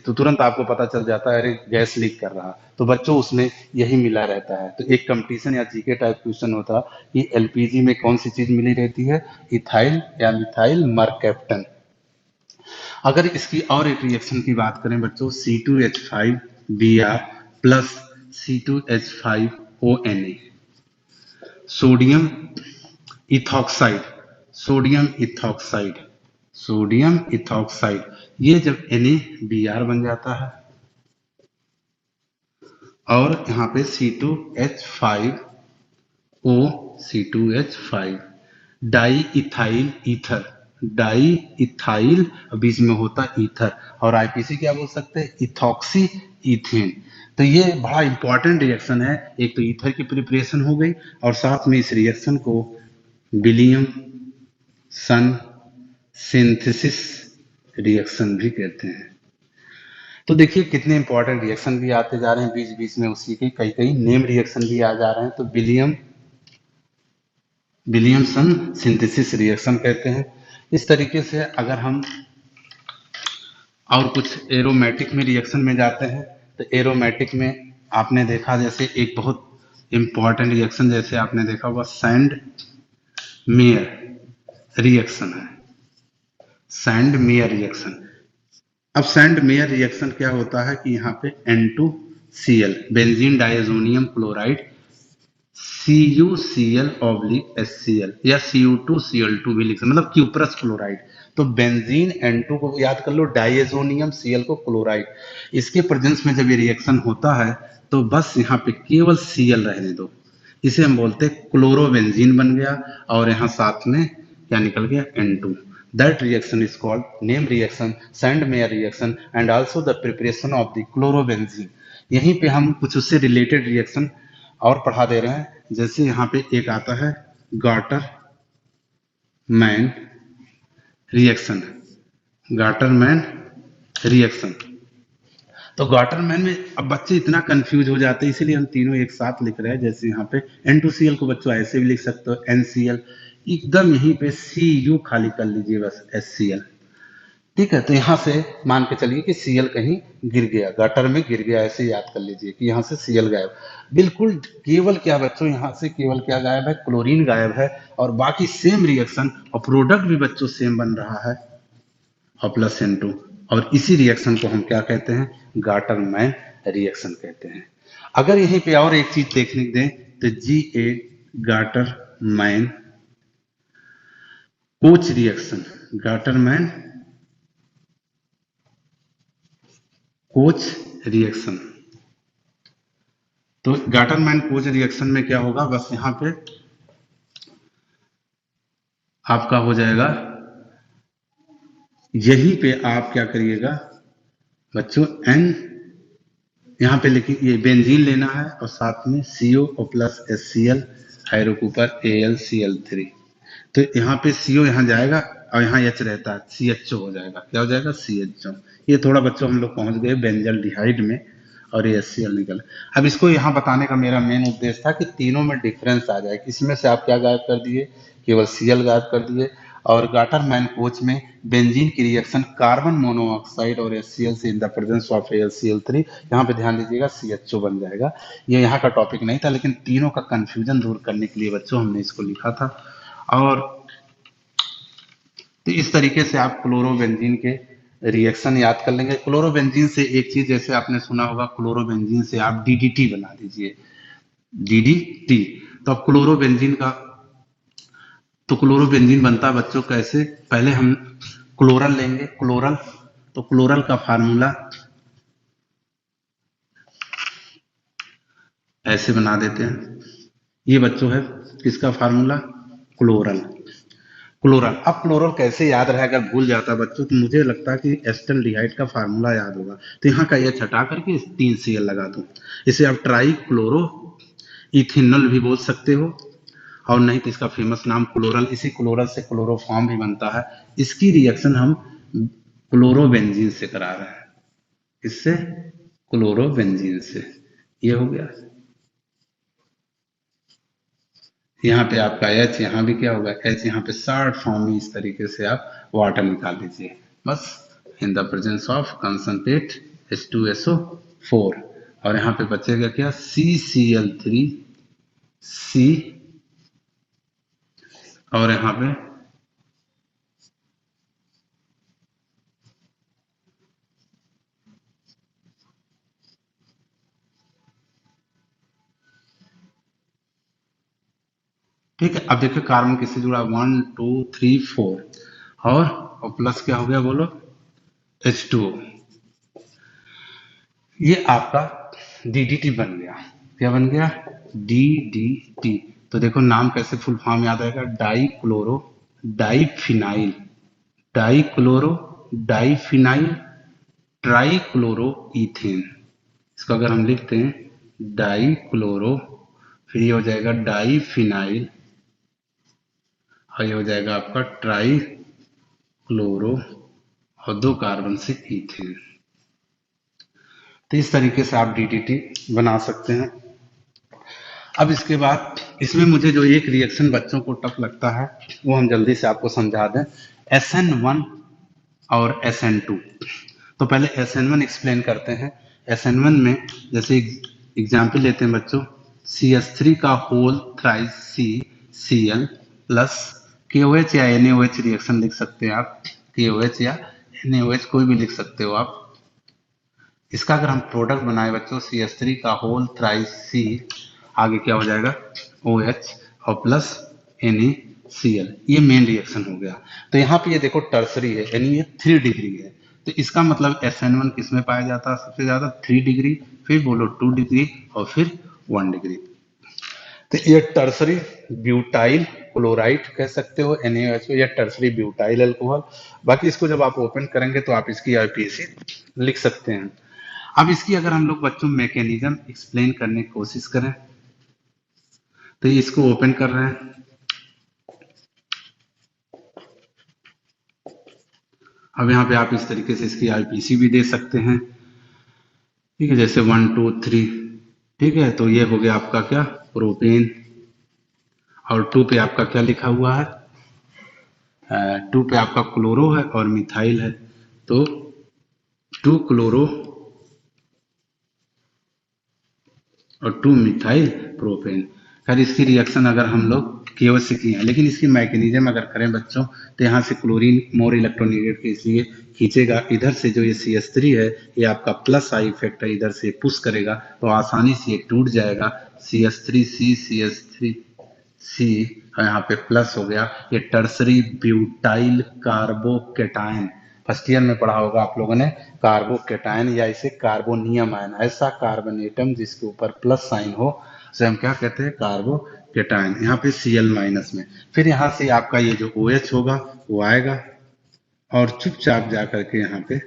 A: तो तुरंत आपको पता चल जाता है अरे गैस लीक कर रहा। तो बच्चों उसमें यही मिला रहता है। तो एक कंपटीशन या जीके टाइप क्वेश्चन होता कि एलपीजी में कौन सी चीज मिली रहती है, इथाइल या मिथाइल मरकैप्टन। अगर इसकी और एक रिएक्शन की बात करें बच्चों, C2H5Br plus C2H5ONa, sodium ethoxide, sodium ethoxide, sodium ethoxide, ये जब NaBr बन जाता है और यहाँ पे C2H5O, di ethyl ether, di ethyl बीच में होता ईथर, और आईपीसी क्या बोल सकते हैं, इथॉक्सी इथेन। तो ये बड़ा इंपॉर्टेंट रिएक्शन है। एक तो ईथर की प्रिपरेशन हो गई और साथ में इस रिएक्शन को विलियम सन सिंथेसिस रिएक्शन भी कहते हैं। तो देखिए कितने इंपॉर्टेंट रिएक्शन भी आते जा रहे हैं बीच बीच में, उसी के कई कई नेम रिएक्शन भी आ जा रहे हैं। तो विलियमसन सिंथेसिस रिएक्शन कहते हैं। इस तरीके से अगर हम और कुछ एरोमेटिक में रिएक्शन में जाते हैं, तो एरोमेटिक में आपने देखा जैसे एक बहुत इंपॉर्टेंट रिएक्शन जैसे आपने देखा हुआ सैंड मेयर रिएक्शन है। Sandmeyer reaction. अब सैंड मेयर रिएक्शन क्या होता है कि यहाँ पे N2Cl benzene diazonium chloride CuCl oblique HCl या Cu2Cl2 भी लिख सकते, मतलब क्यूप्रस क्लोराइड। तो बेंजीन N2 को याद कर लो, डाइएजोनियम Cl को क्लोराइड। इसके प्रेजेंस में जब ये रिएक्शन होता है तो बस यहाँ पे केवल Cl रहने दो, इसे हम बोलते हैं क्लोरोबेंजीन बन गया, और यहाँ साथ में क्या निकल गया N2। That reaction is called name reaction, Sandmeyer reaction, and also the preparation of the chlorobenzene। यहीं पे हम कुछ उससे रिलेटेड रिएक्शन और पढ़ा दे रहे हैं। जैसे यहाँ पे एक आता है गाटर मैन रिएक्शन। गाटर मैन रिएक्शन। तो गाटरमैन में अब बच्चे इतना कंफ्यूज हो जाते हैं, इसीलिए हम तीनों एक साथ लिख रहे हैं। जैसे यहाँ पे N2Cl को बच्चों ऐसे भी लिख सकते हो NCl, एकदम यहीं पे Cu खाली कर लीजिए बस HCl। ठीक है, तो यहाँ से मान के चलिए कि Cl कहीं गिर गया, गटर में गिर गया, ऐसे याद कर लीजिए कि यहाँ से Cl गायब। बिल्कुल केवल क्या बच्चों, यहाँ से केवल क्या गायब है, क्लोरीन गायब है, और बाकी सेम रिएक्शन और प्रोडक्ट भी बच्चों सेम बन रहा है, और प्लस N2। और इसी रिएक्शन को हम क्या कहते हैं, गाटरमैन रिएक्शन कहते हैं। अगर यहीं पे और एक चीज देखने दें तो GA Gattermann Koch reaction. Gattermann Koch reaction. तो गाटरमैन कोच रिएक्शन में क्या होगा, बस यहां पे आपका हो जाएगा, यहीं पे आप क्या करिएगा बच्चों, N यहाँ पे लिखिए, ये बेंजीन लेना है और साथ में CO और प्लस HCl एरो के ऊपर AlCl3। तो यहाँ पे CO यहाँ जाएगा और यहाँ H रहता है, CHO हो जाएगा। क्या हो जाएगा, CHO। ये थोड़ा बच्चों हम लोग पहुंच गए बेंजल डिहाइड में, और ये HCl निकल। अब इसको यहाँ बताने का मेरा मेन उद्देश्य था कि तीनों में डिफरेंस आ जाए। इसमें से आप क्या गायब कर दिए, केवल Cl गायब कर दिए। और गाटरमैन कोच में बेंजीन की रिएक्शन कार्बन मोनोऑक्साइड और HCl से इन द प्रेजेंस ऑफ AlCl3, यहाँ पे ध्यान दीजिएगा CHO बन जाएगा। ये यहाँ का टॉपिक नहीं था, लेकिन तीनों का कंफ्यूजन दूर करने के लिए बच्चों हमने इसको लिखा था। और तो इस तरीके से आप क्लोरोबेंजीन के रिएक्शन याद कर लेंगे। क्लोरोबेंजीन से एक चीज जैसे आपने सुना होगा, क्लोरोबेंजीन से आप DDT बना दीजिए, DDT। तो अब क्लोरोबेंजीन का, तो क्लोरोबेंजीन बनता है बच्चों कैसे, पहले हम क्लोरल लेंगे, क्लोरल। तो क्लोरल का फार्मूला ऐसे बना देते हैं, ये बच्चों है किसका फार्मूला, क्लोरल। क्लोरल, अब क्लोरल कैसे याद रहे, अगर भूल जाता बच्चों तो मुझे लगता है कि एस्टल्डिहाइड का फार्मूला याद होगा। तो यहाँ का H हटा करके 3Cl लगा दूं, इसे आप ट्राई क्लोरो इथेनॉल भी बोल सकते हो, और नहीं तो इसका फेमस नाम क्लोरल। इसी क्लोरल से क्लोरोफॉर्म भी बनता है। इसकी रिएक्शन हम क्लोरोबेंजीन से करा रहे हैं, इससे क्लोरोबेंजीन से। ये हो गया, यहाँ पे आपका H, यहाँ भी क्या होगा H, यहाँ पे शॉर्ट फॉर्म में इस तरीके से आप वाटर निकाल लीजिए बस, इन the presence of concentrate H2SO4। और यहाँ पे बचेगा क्या, CCl3 C, और यहाँ पे ठीक है। अब देखिए कार्बन किससे जुड़ा, 1 2 3 4, और प्लस क्या हो गया बोलो, H2O। ये आपका DDT बन गया। क्या बन गया, DDT। तो देखो नाम कैसे फुल फॉर्म याद आएगा, die chloro diphenyl, die chloro diphenyl try chloro ethane. इसको अगर हम लिखते हैं डाई क्लोरो, फिर ये हो जाएगा डाईफिनाइल और ये हो जाएगा आपका ट्राई क्लोरो और 2 कार्बन से इथेन। तो इस तरीके से आप डीडीटी बना सकते हैं। अब इसके बाद इसमें मुझे जो एक रिएक्शन बच्चों को टफ लगता है वो हम जल्दी से आपको समझा दें, SN1 और SN2। तो पहले SN1 एक्सप्लेन करते हैं। SN1 में जैसे एग्जाम्पल लेते हैं बच्चों, CH3 का whole thrice CCl plus KOH या NaOH रिएक्शन लिख सकते हैं आप, KOH या NaOH कोई भी लिख सकते हो आप। इसका अगर हम प्रोडक्ट बनाए बच्चों, CH3 का होल थ्राइस C, आगे क्या हो जाएगा OH और प्लस NaCl, ये मेन रिएक्शन हो गया। तो यहाँ पे ये देखो टर्सरी है, यानी ये 3 डिग्री है। तो इसका मतलब SN1 किस में पाया जाता है सबसे ज्यादा, 3 डिग्री, फिर बोलो 2 डिग्री और फिर 1 डिग्री। तो ये टर्सरी ब्यूटाइल क्लोराइड कह सकते हो NaOH को, या टर्सरी ब्यूटाइल अल्कोहल। बाकी इसको जब आप ओपन करेंगे तो आप इसकी IPAC लिख सकते हैं। अब इसकी अगर हम लोग बच्चों मैकेनिज्म एक्सप्लेन करने की कोशिश करें, तो ये इसको ओपन कर रहे हैं। अब यहाँ पे आप इस तरीके से इसकी IPC भी दे सकते हैं, ठीक है, जैसे 1 2 3, ठीक है। तो ये हो गया आपका क्या, प्रोपेन, और 2 पे आपका क्या लिखा हुआ है, 2 पे आपका क्लोरो है और मिथाइल है, तो 2 क्लोरो और 2 मिथाइल प्रोपेन। खैर इसकी रिएक्शन अगर हम लोग केवल से किए हैं, लेकिन इसकी मैकेनिज्म अगर करें बच्चों, तो यहाँ से क्लोरीन मोर इलेक्ट्रोनेगेटिव इसलिए खींचेगा, इधर से जो ये CH3 है ये आपका प्लस आई इफेक्ट है, इधर से पुश करेगा तो आसानी से ये टूट जाएगा, CH3C और यहाँ पे प्लस हो गया, ये tertiary butyl carbocation. First year में पढ़ा होगा आप लोगों ने, कार्बोकेटायन या इसे कार्बोनियम आयन, ऐसा कार्बन एटम जिसके ऊपर प्लस साइन हो उसे हम क्या कहते हैं, कार्बोकेटायन। यहाँ पे Cl माइनस में, फिर यहाँ से आपका ये जो OH होगा वो आएगा और चुपचाप जा करके यहाँ पे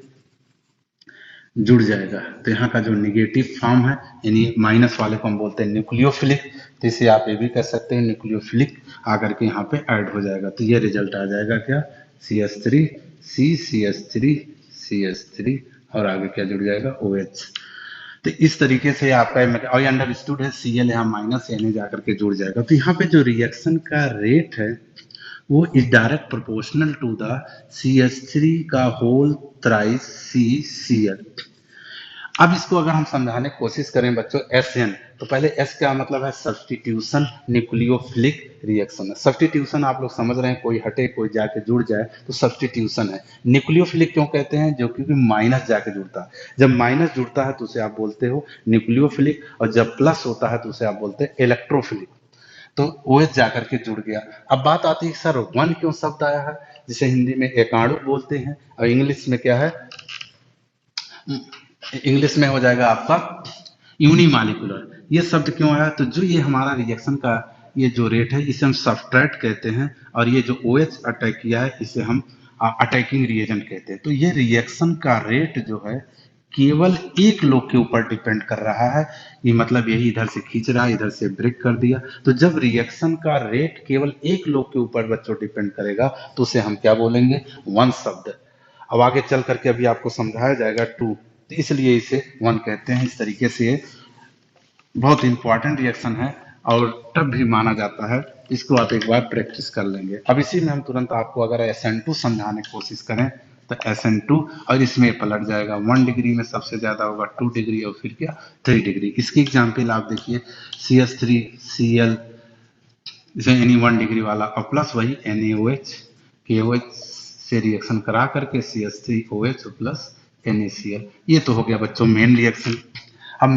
A: जुड़ जाएगा। तो यहाँ का जो निगेटिव फॉर्म है, यानी माइनस वाले को हम बोलते हैं न्यूक्लियोफिलिक, तो इसे आप ये भी कह सकते हैं न्यूक्लियोफिलिक, आकर के यहाँ पे ऐड हो जाएगा। तो ये रिजल्ट आ जाएगा क्या, CH3 और आगे क्या जुड़ जाएगा, OH। तो इस तरीके से आपका और ये अंडरस्टूड है, Cl यहाँ माइनस Na जाकर के जुड़ जाएगा। तो यहाँ पे जो रिएक्शन का रेट है वो is direct proportional to the CH3 का होल थ्राइस CCl। अब इसको अगर हम समझाने की कोशिश करें बच्चों, SN, तो पहले S क्या मतलब है, सब्स्टिट्यूशन न्यूक्लियोफिलिक रिएक्शन है। सब्स्टिट्यूशन आप लोग समझ रहे हैं, कोई हटे कोई जाके जुड़ जाए तो सब्स्टिट्यूशन है। न्यूक्लियोफिलिक क्यों कहते हैं, जो क्योंकि माइनस जाके जुड़ता है। जब माइनस जुड़ता है तो उसे आप बोलते हो न्यूक्लियोफिलिक, और जब प्लस होता है तो उसे आप बोलते हैं इलेक्ट्रोफिलिक। तो OH जाकर के जुड़ गया। अब बात आती है सर 1 क्यों शब्द आया है, जिसे हिंदी में एकाणु बोलते हैं, और इंग्लिश में क्या है, इंग्लिश में हो जाएगा आपका यूनिमालिकुलर। ये शब्द क्यों आया, तो जो ये हमारा रिएक्शन का ये जो रेट है इसे हम सब्सट्रैक्ट कहते हैं, और ये जो OH अटैक किया है इसे हम अटैकिंग रिएजेंट कहते हैं। तो ये रिएक्शन का रेट जो है केवल एक लोग के ऊपर डिपेंड कर रहा है, ये मतलब यही इधर से खींच रहा है, इधर से ब्रेक कर दिया। तो जब रिएक्शन का रेट केवल एक लोग के ऊपर बच्चों डिपेंड करेगा तो उसे हम क्या बोलेंगे, 1 शब्द। अब आगे चल करके अभी आपको समझाया जाएगा 2, तो इसलिए इसे 1 कहते हैं। इस तरीके से बहुत इंपॉर्टेंट रिएक्शन है और टफ भी माना जाता है, इसको आप एक बार प्रैक्टिस कर लेंगे। अब इसी में हम तुरंत आपको अगर SN2 समझाने की कोशिश करें तो SN2, और इसमें पलट जाएगा 1 डिग्री में सबसे ज्यादा होगा 2 डिग्री और फिर क्या 3 डिग्री। इसकी एग्जाम्पल आप देखिए, CH3Cl इसे यानी 1 डिग्री वाला, और प्लस वही NaOH, KOH से रिएक्शन करा करके CH3OH प्लस NaCl। ये तो हो गया बच्चों मेन रिएक्शन। अब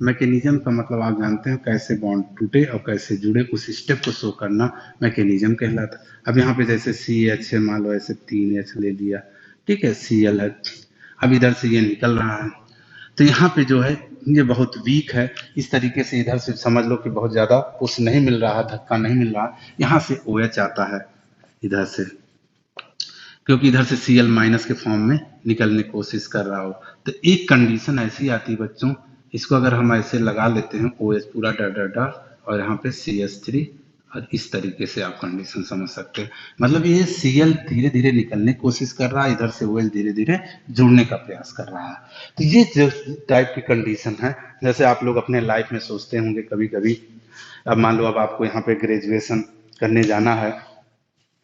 A: मैकेनिज्म का मतलब आप जानते हैं, कैसे बॉन्ड टूटे और कैसे जुड़े, उस स्टेप को शो करना मैकेनिज्म कहलाता। अब यहाँ पे जैसे CH है, मान लो ऐसे 3H ले लिया, ठीक है, Cl है, अब इधर से ये निकल रहा है, तो यहाँ पे जो है ये बहुत वीक है। इस तरीके से इधर से समझ लो कि बहुत ज्यादा पुश नहीं मिल रहा, धक्का नहीं मिल रहा, यहाँ से OH आता है इधर से, क्योंकि इधर से Cl माइनस के फॉर्म में निकलने की कोशिश कर रहा हो। तो एक कंडीशन ऐसी आती है बच्चों, इसको अगर हम ऐसे लगा लेते हैं, OH पूरा डर डर डर और यहाँ पे CH3 और इस तरीके से आप कंडीशन समझ सकते हैं। मतलब ये Cl धीरे धीरे निकलने की कोशिश कर रहा है, इधर से OH धीरे धीरे जुड़ने का प्रयास कर रहा है। तो ये जो टाइप की कंडीशन है, जैसे आप लोग अपने लाइफ में सोचते होंगे कभी कभी, अब मान लो अब आपको यहाँ पे ग्रेजुएशन करने जाना है,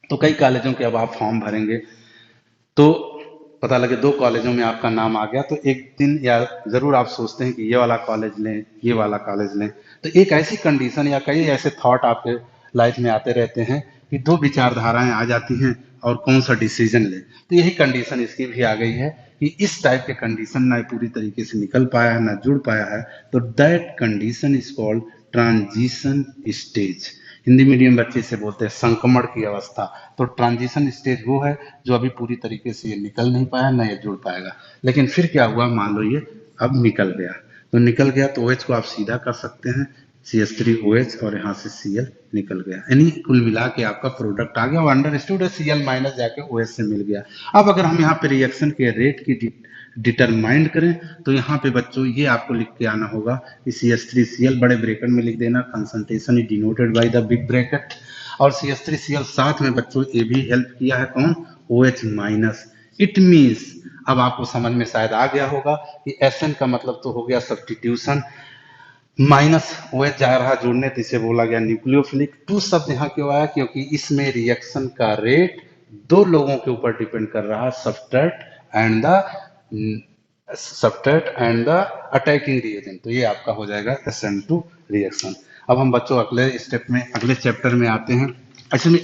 A: तो कई कॉलेजों के अब आप फॉर्म भरेंगे, तो पता लगे 2 कॉलेजों में आपका नाम आ गया, तो एक दिन या जरूर आप सोचते हैं कि ये वाला कॉलेज लें, ये वाला कॉलेज लें। तो एक ऐसी कंडीशन या कई ऐसे थॉट आपके लाइफ में आते रहते हैं कि 2 विचारधाराएं आ जाती हैं और कौन सा डिसीजन लें। तो यही कंडीशन इसकी भी आ गई है कि इस टाइप के कंडीशन ना पूरी तरीके से निकल पाया है, ना जुड़ पाया है, तो that condition is called transition stage. Hindi medium बच्चे से बोलते हैं संक्रमण की अवस्था। तो ट्रांजिशन स्टेज वो है जो अभी पूरी तरीके से ये निकल नहीं पाया, ना ये जुड़ पाएगा। लेकिन फिर क्या हुआ, मान लो ये अब निकल गया, तो निकल गया तो OH को आप सीधा कर सकते हैं CH3OH, और यहाँ से Cl निकल गया, यानी कुल मिला के आपका प्रोडक्ट आ गया और अंडरस्टूड है Cl माइनस जाके OH से मिल गया। अब अगर हम यहाँ पे रिएक्शन के रेट की डिटरमाइंड करें, तो यहाँ पे बच्चों ये आपको लिख के आना होगा कि CH3Cl बड़े ब्रैकेट में लिख देना, concentration is denoted by the big bracket, और CH3Cl साथ में बच्चों ये भी हेल्प किया है कौन, OH माइनस। इट मीन्स अब आपको समझ में शायद आ गया होगा कि SN का मतलब तो हो गया सब्स्टिट्यूशन, माइनस OH जा रहा जुड़ने, तो इसे बोला गया न्यूक्लियोफिलिक। 2 शब्द यहाँ क्यों आया, क्योंकि इसमें रिएक्शन का रेट 2 लोगों के ऊपर डिपेंड कर रहा है, substrate and the attacking reagent. तो ये आपका हो जाएगा SN2 रिएक्शन। अब हम बच्चों अगले स्टेप में, अगले चैप्टर में आते हैं। ऐसे में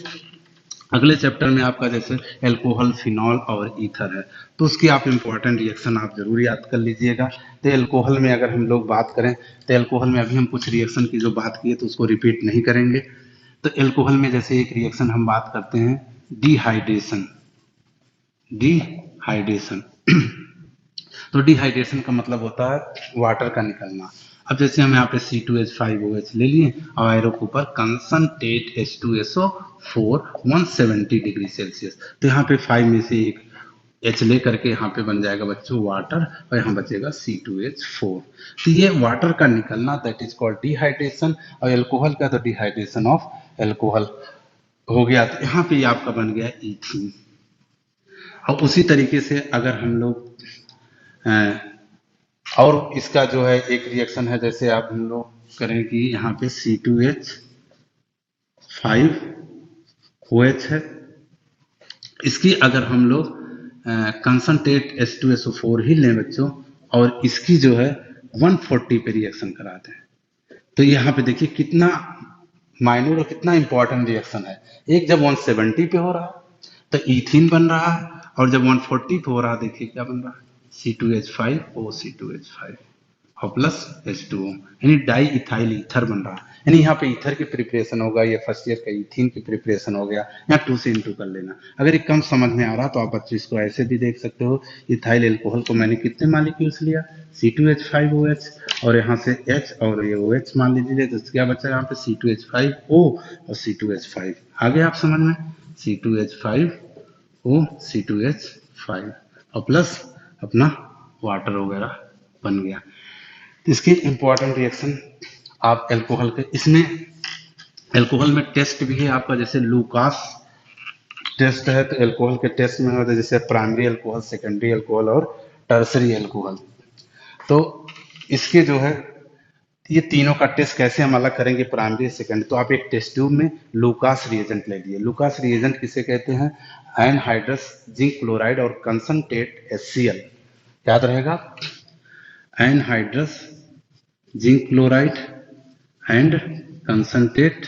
A: अगले चैप्टर में आपका जैसे एल्कोहल, फिनॉल और ईथर है, तो उसकी आप इंपॉर्टेंट रिएक्शन आप जरूर याद कर लीजिएगा। तो एल्कोहल में अगर हम लोग बात करें, तो एल्कोहल में अभी हम कुछ रिएक्शन की जो बात की है तो उसको रिपीट नहीं करेंगे। तो एल्कोहल में जैसे एक रिएक्शन हम बात करते हैं डिहाइड्रेशन। तो डिहाइड्रेशन का मतलब होता है वाटर का निकलना। अब जैसे हम यहाँ पे C2H5OH ले लिए और एरो के ऊपर कंसंट्रेट H2SO4 170 डिग्री सेल्सियस, तो यहाँ पे 5 में से एक H ले करके यहाँ पे बन जाएगा बच्चों वाटर, और यहाँ बचेगा C2H4। तो ये वाटर का निकलना दैट इज कॉल्ड डिहाइड्रेशन, और एल्कोहल का तो डिहाइड्रेशन ऑफ एल्कोहल हो गया। तो यहाँ पे आपका बन गया ईथीन। और उसी तरीके से अगर हम लोग और इसका जो है एक रिएक्शन है, जैसे आप हम लोग करें कि यहाँ पे C2H5OH है, इसकी अगर हम लोग कंसंट्रेट H2SO4 ही लें बच्चों, और इसकी जो है 140 पे रिएक्शन कराते हैं, तो यहाँ पे देखिए कितना माइनर और कितना इंपॉर्टेंट रिएक्शन है। एक जब 170 पे हो रहा है तो ईथीन बन रहा है, और जब 140 पे हो रहा है देखिए क्या बन रहा है, C2H5O C2H5 और प्लस H2O, यानी डाई इथाइल ईथर बन रहा है। यानी यहाँ पे ईथर की प्रिपरेशन होगा, ये फर्स्ट ईयर का ईथीन की प्रिपरेशन हो गया। यहाँ 2 से इंटू कर लेना। अगर ये कम समझ में आ रहा तो आप बच्चे इसको ऐसे भी देख सकते हो, इथाइल एल्कोहल को मैंने कितने मॉलिक्यूल्स लिया, C2H5OH, और यहाँ से H और ये OH मान लीजिए, तो क्या बचा यहाँ पे C2H5O और C2H5। आगे आप समझ में, C2H5O C2H5 और प्लस अपना वाटर वगैरह बन गया। तो इसकी इंपॉर्टेंट रिएक्शन आप एल्कोहल के, इसमें एल्कोहल में टेस्ट भी है आपका, जैसे लूकास टेस्ट है, तो एल्कोहल के टेस्ट में होता है जैसे प्राइमरी एल्कोहल, सेकेंडरी एल्कोहल और टर्सरी एल्कोहल। तो इसके जो है ये तीनों का टेस्ट कैसे हम अलग करेंगे, प्राइमरी सेकेंडरी। तो आप एक टेस्ट ट्यूब में लूकास रिएजेंट ले लिए। लूकास रिएजेंट किसे कहते हैं, एनहाइड्रस जिंक क्लोराइड और कंसंट्रेट HCl, याद रहेगा, anhydrous zinc chloride and concentrate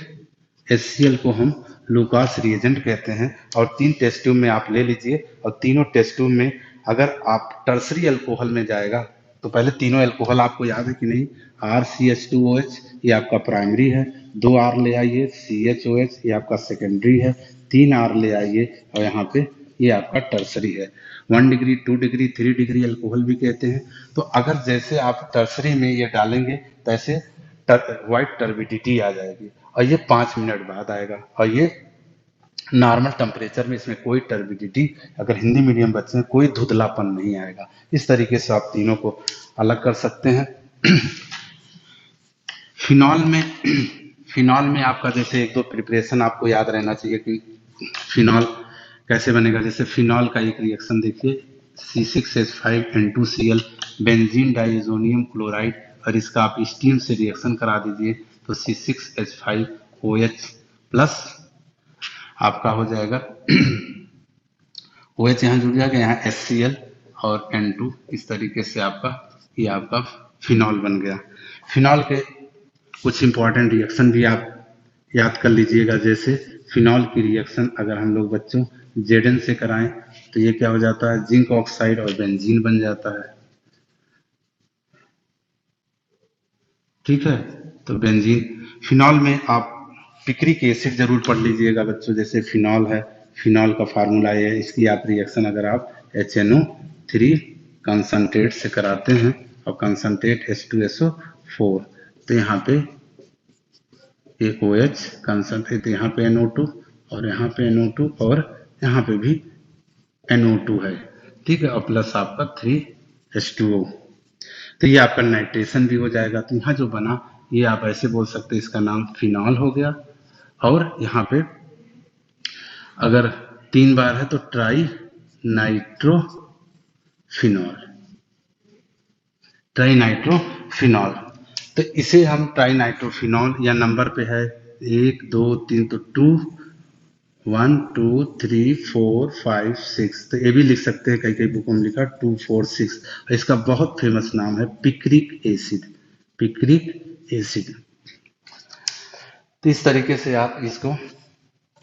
A: HCl को हम लूकास रिएजेंट कहते हैं। और 3 टेस्ट ट्यूब में आप ले लीजिए, और तीनों टेस्ट ट्यूब में अगर आप टर्सरी अल्कोहल में जाएगा तो पहले तीनों अल्कोहल आपको याद है कि नहीं, RCH2OH ये आपका प्राइमरी है, 2 R ले आइए, CHOH ये आपका सेकेंडरी है, 3 R ले आइए और यहाँ पे ये आपका टर्सरी है। 1 डिग्री, 2 डिग्री, 3 डिग्री अल्कोहल भी कहते हैं। तो अगर जैसे आप टर्सरी में ये डालेंगे तो ऐसे वाइट टर्बिडिटी आ जाएगी, और ये 5 मिनट बाद आएगा, और ये नॉर्मल टेम्परेचर में इसमें कोई टर्बिडिटी, अगर हिंदी मीडियम बच्चे हैं कोई धुंधलापन नहीं आएगा। इस तरीके से आप तीनों को अलग कर सकते हैं। फिनॉल फिनॉल में आपका जैसे एक दो प्रिपरेशन आपको याद रहना चाहिए कि फिनॉल कैसे बनेगा। जैसे फिनॉल का एक रिएक्शन देखिए, C6H5N2Cl बेंजीन डाइएजोनियम क्लोराइड, और इसका आप स्टीम से रिएक्शन करा दीजिए तो C6H5OH प्लस आपका हो जाएगा OH यहाँ जुड़ जाएगा, यहाँ HCl और N2, इस तरीके से आपका ये आपका फिनॉल बन गया। फिनॉल के कुछ इंपॉर्टेंट रिएक्शन भी आप याद कर लीजिएगा। जैसे फिनॉल की रिएक्शन अगर हम लोग बच्चों Zn से कराएं तो ये क्या हो जाता है, जिंक ऑक्साइड और बेंजीन बन जाता है। ठीक है, तो बेंजीन। फिनॉल में आप पिक्रिक एसिड जरूर पढ़ लीजिएगा बच्चों। जैसे फिनॉल है, फिनॉल का फार्मूला ये है, इसकी आप रिएक्शन अगर आप HNO3 कंसंट्रेट से कराते हैं और कंसंट्रेट H2SO4 तो यहाँ पे एक OH कंसंट्रेट, यहाँ पे NO2 और यहाँ पे NO2 और यहाँ पे भी NO2 है। ठीक है, और प्लस आपका 3H2O, तो ये आपका नाइट्रेशन भी हो जाएगा। तो यहाँ जो बना ये आप ऐसे बोल सकते हैं, इसका नाम फिनॉल हो गया। और यहाँ पे अगर 3 बार है तो ट्राई नाइट्रोफिनॉल, ट्राई नाइट्रोफिनॉल। तो इसे हम ट्राई नाइट्रोफिनॉल या नंबर पे है 1 2 3 तो 2 1 2 3 4 5 6, तो ये भी लिख सकते हैं, कई कई बुकों में लिखा 2 4 6। इसका बहुत फेमस नाम है पिक्रिक एसिड, पिक्रिक एसिड। तो इस तरीके से आप इसको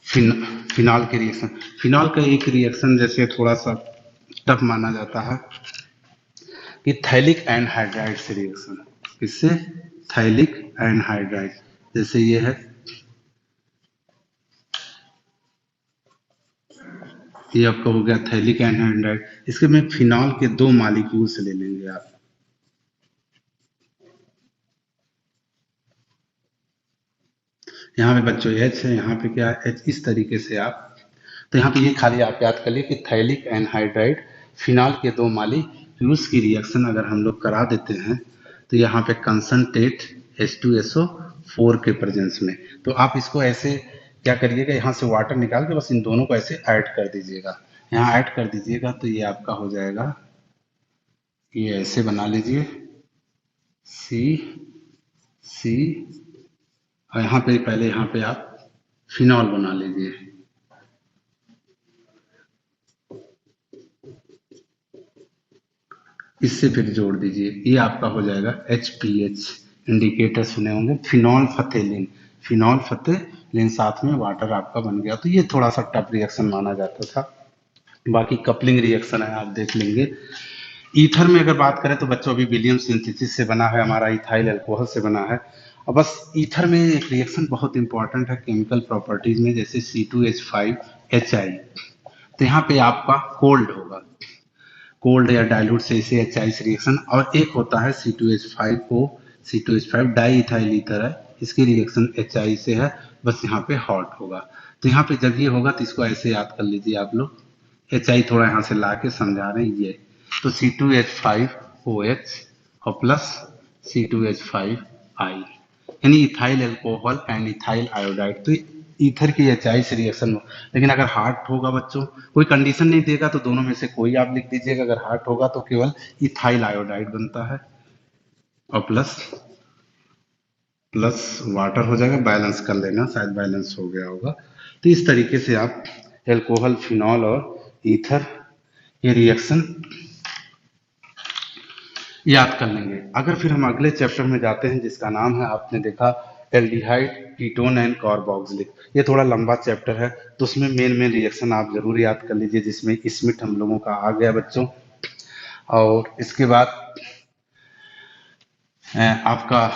A: फिनॉल के रिएक्शन, फिनॉल का एक रिएक्शन जैसे थोड़ा सा टफ माना जाता है कि थैलिक एनहाइड्राइड से रिएक्शन, इससे थैलिक एनहाइड्राइड, जैसे ये है, ये आपका हो गया थैलिक एनहाइड्राइड। इसके में फिनॉल के 2 मॉलिक्यूल्स ले लेंगे आप। यहाँ पे बच्चों H है, यहाँ पे क्या है H, इस तरीके से आप, तो यहाँ पे ये खाली आप याद कर लिए कि थैलिक एनहाइड्राइड फिनॉल के 2 मॉलिक्यूल्स की रिएक्शन अगर हम लोग करा देते हैं तो यहाँ पे कंसंट्रेट H2SO4 के प्रेजेंस में, तो आप इसको ऐसे क्या करिएगा, यहाँ से वाटर निकाल के बस इन दोनों को ऐसे ऐड कर दीजिएगा, यहाँ ऐड कर दीजिएगा तो ये आपका हो जाएगा, ये ऐसे बना लीजिए C और यहाँ पे पहले यहाँ पे आप फिनॉल बना लीजिए, इससे फिर जोड़ दीजिए, ये आपका हो जाएगा HPH, इंडिकेटर सुने होंगे, फिनॉल फतेलिन, फिनॉल फतेलिन साथ में वाटर आपका बन गया। तो ये थोड़ा सा टफ रिएक्शन माना जाता था, बाकी कपलिंग रिएक्शन है आप देख लेंगे। ईथर में अगर बात करें तो बच्चों अभी विलियम सिंथेसिस से बना है, हमारा इथाइल अल्कोहल से बना है। और बस ईथर में एक रिएक्शन बहुत इंपॉर्टेंट है केमिकल प्रॉपर्टीज में, जैसे C2H5HI, तो यहाँ पे आपका कोल्ड होगा, कोल्ड या डाइल्यूट से इसे HI से रिएक्शन, और एक होता है C2H5O, C2H5 die ethyl ether है, इसकी रिएक्शन HI से है, बस यहाँ पे हॉट होगा। तो यहाँ पे जब ये होगा तो इसको ऐसे याद कर लीजिए आप लोग, HI थोड़ा यहाँ से ला के समझा रहे हैं ये, तो C2H5OH और प्लस C2H5I, यानी ethyl alcohol and ethyl iodide. तो ईथर की HI से रिएक्शन, लेकिन अगर हार्ट होगा बच्चों, कोई कंडीशन नहीं देगा तो दोनों में से कोई आप लिख दीजिएगा, अगर हार्ट होगा तो केवल इथाइल आयोडाइड बनता है और प्लस वाटर हो जाएगा, बैलेंस कर लेना, शायद बैलेंस हो गया होगा। तो इस तरीके से आप एल्कोहल, फिनॉल और ईथर ये रिएक्शन याद कर लेंगे। अगर फिर हम अगले चैप्टर में जाते हैं जिसका नाम है, आपने देखा, एल्डिहाइड, कीटोन एंड कार्बोक्सिलिक, ये थोड़ा लंबा चैप्टर है, तो उसमें मेन रिएक्शन आप जरूर याद कर लीजिए, जिसमें स्मिथ हम लोगों का आ गया बच्चों। और इसके बाद आपका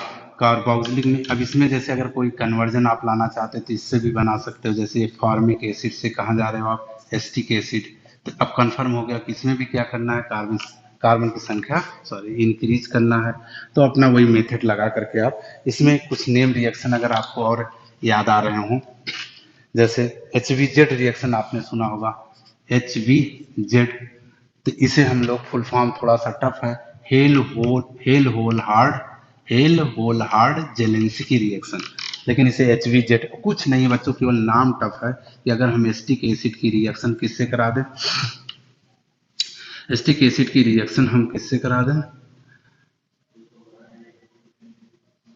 A: कार्बोक्सिलिक में, अब इसमें जैसे अगर कोई कन्वर्जन आप लाना चाहते हैं तो इससे भी बना सकते हो, जैसे फॉर्मिक एसिड से कहाँ जा रहे हो आप, एस्टिक एसिड। तो अब कंफर्म हो गया कि इसमें भी क्या करना है, कार्बन की संख्या इंक्रीज करना है, तो अपना वही मेथड लगा करके आप इसमें कुछ नेम रिएक्शन अगर आपको और याद आ रहे हों, जैसे HVZ रिएक्शन आपने सुना होगा, HVZ, तो इसे हम लोग फुल फॉर्म थोड़ा सा टफ है, hell hole hard Zelensky reaction, लेकिन इसे HVZ कुछ नहीं है बच्चों, केवल नाम टफ है कि अगर हम एसिटिक एसिड की रिएक्शन किससे करा दें, एसिटिक एसिड की रिएक्शन हम किससे करा दें,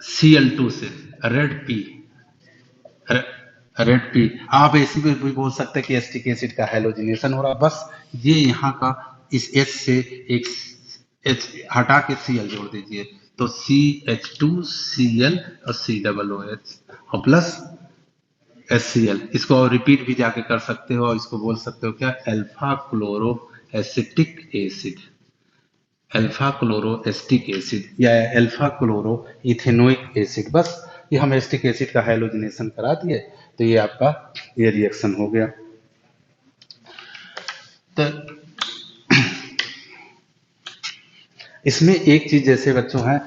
A: Cl2 से, रेड पी, रेड पी। आप ऐसी भी बोल सकते हैं कि एसिटिक एसिड का हैलोजिनेशन हो रहा है, बस ये यहाँ का इस H से एक H हटा के Cl जोड़ दीजिए, तो CH2Cl और COOH और प्लस HCl। इसको रिपीट भी जाके कर सकते हो और इसको बोल सकते हो क्या, alpha chloro acetic acid, alpha chloro acetic acid या अल्फा क्लोरो इथेनोइक एसिड। बस ये हम एसिटिक एसिड का हैलोजिनेशन करा दिए, तो ये आपका ये रिएक्शन हो गया। तो इसमें एक चीज जैसे बच्चों है,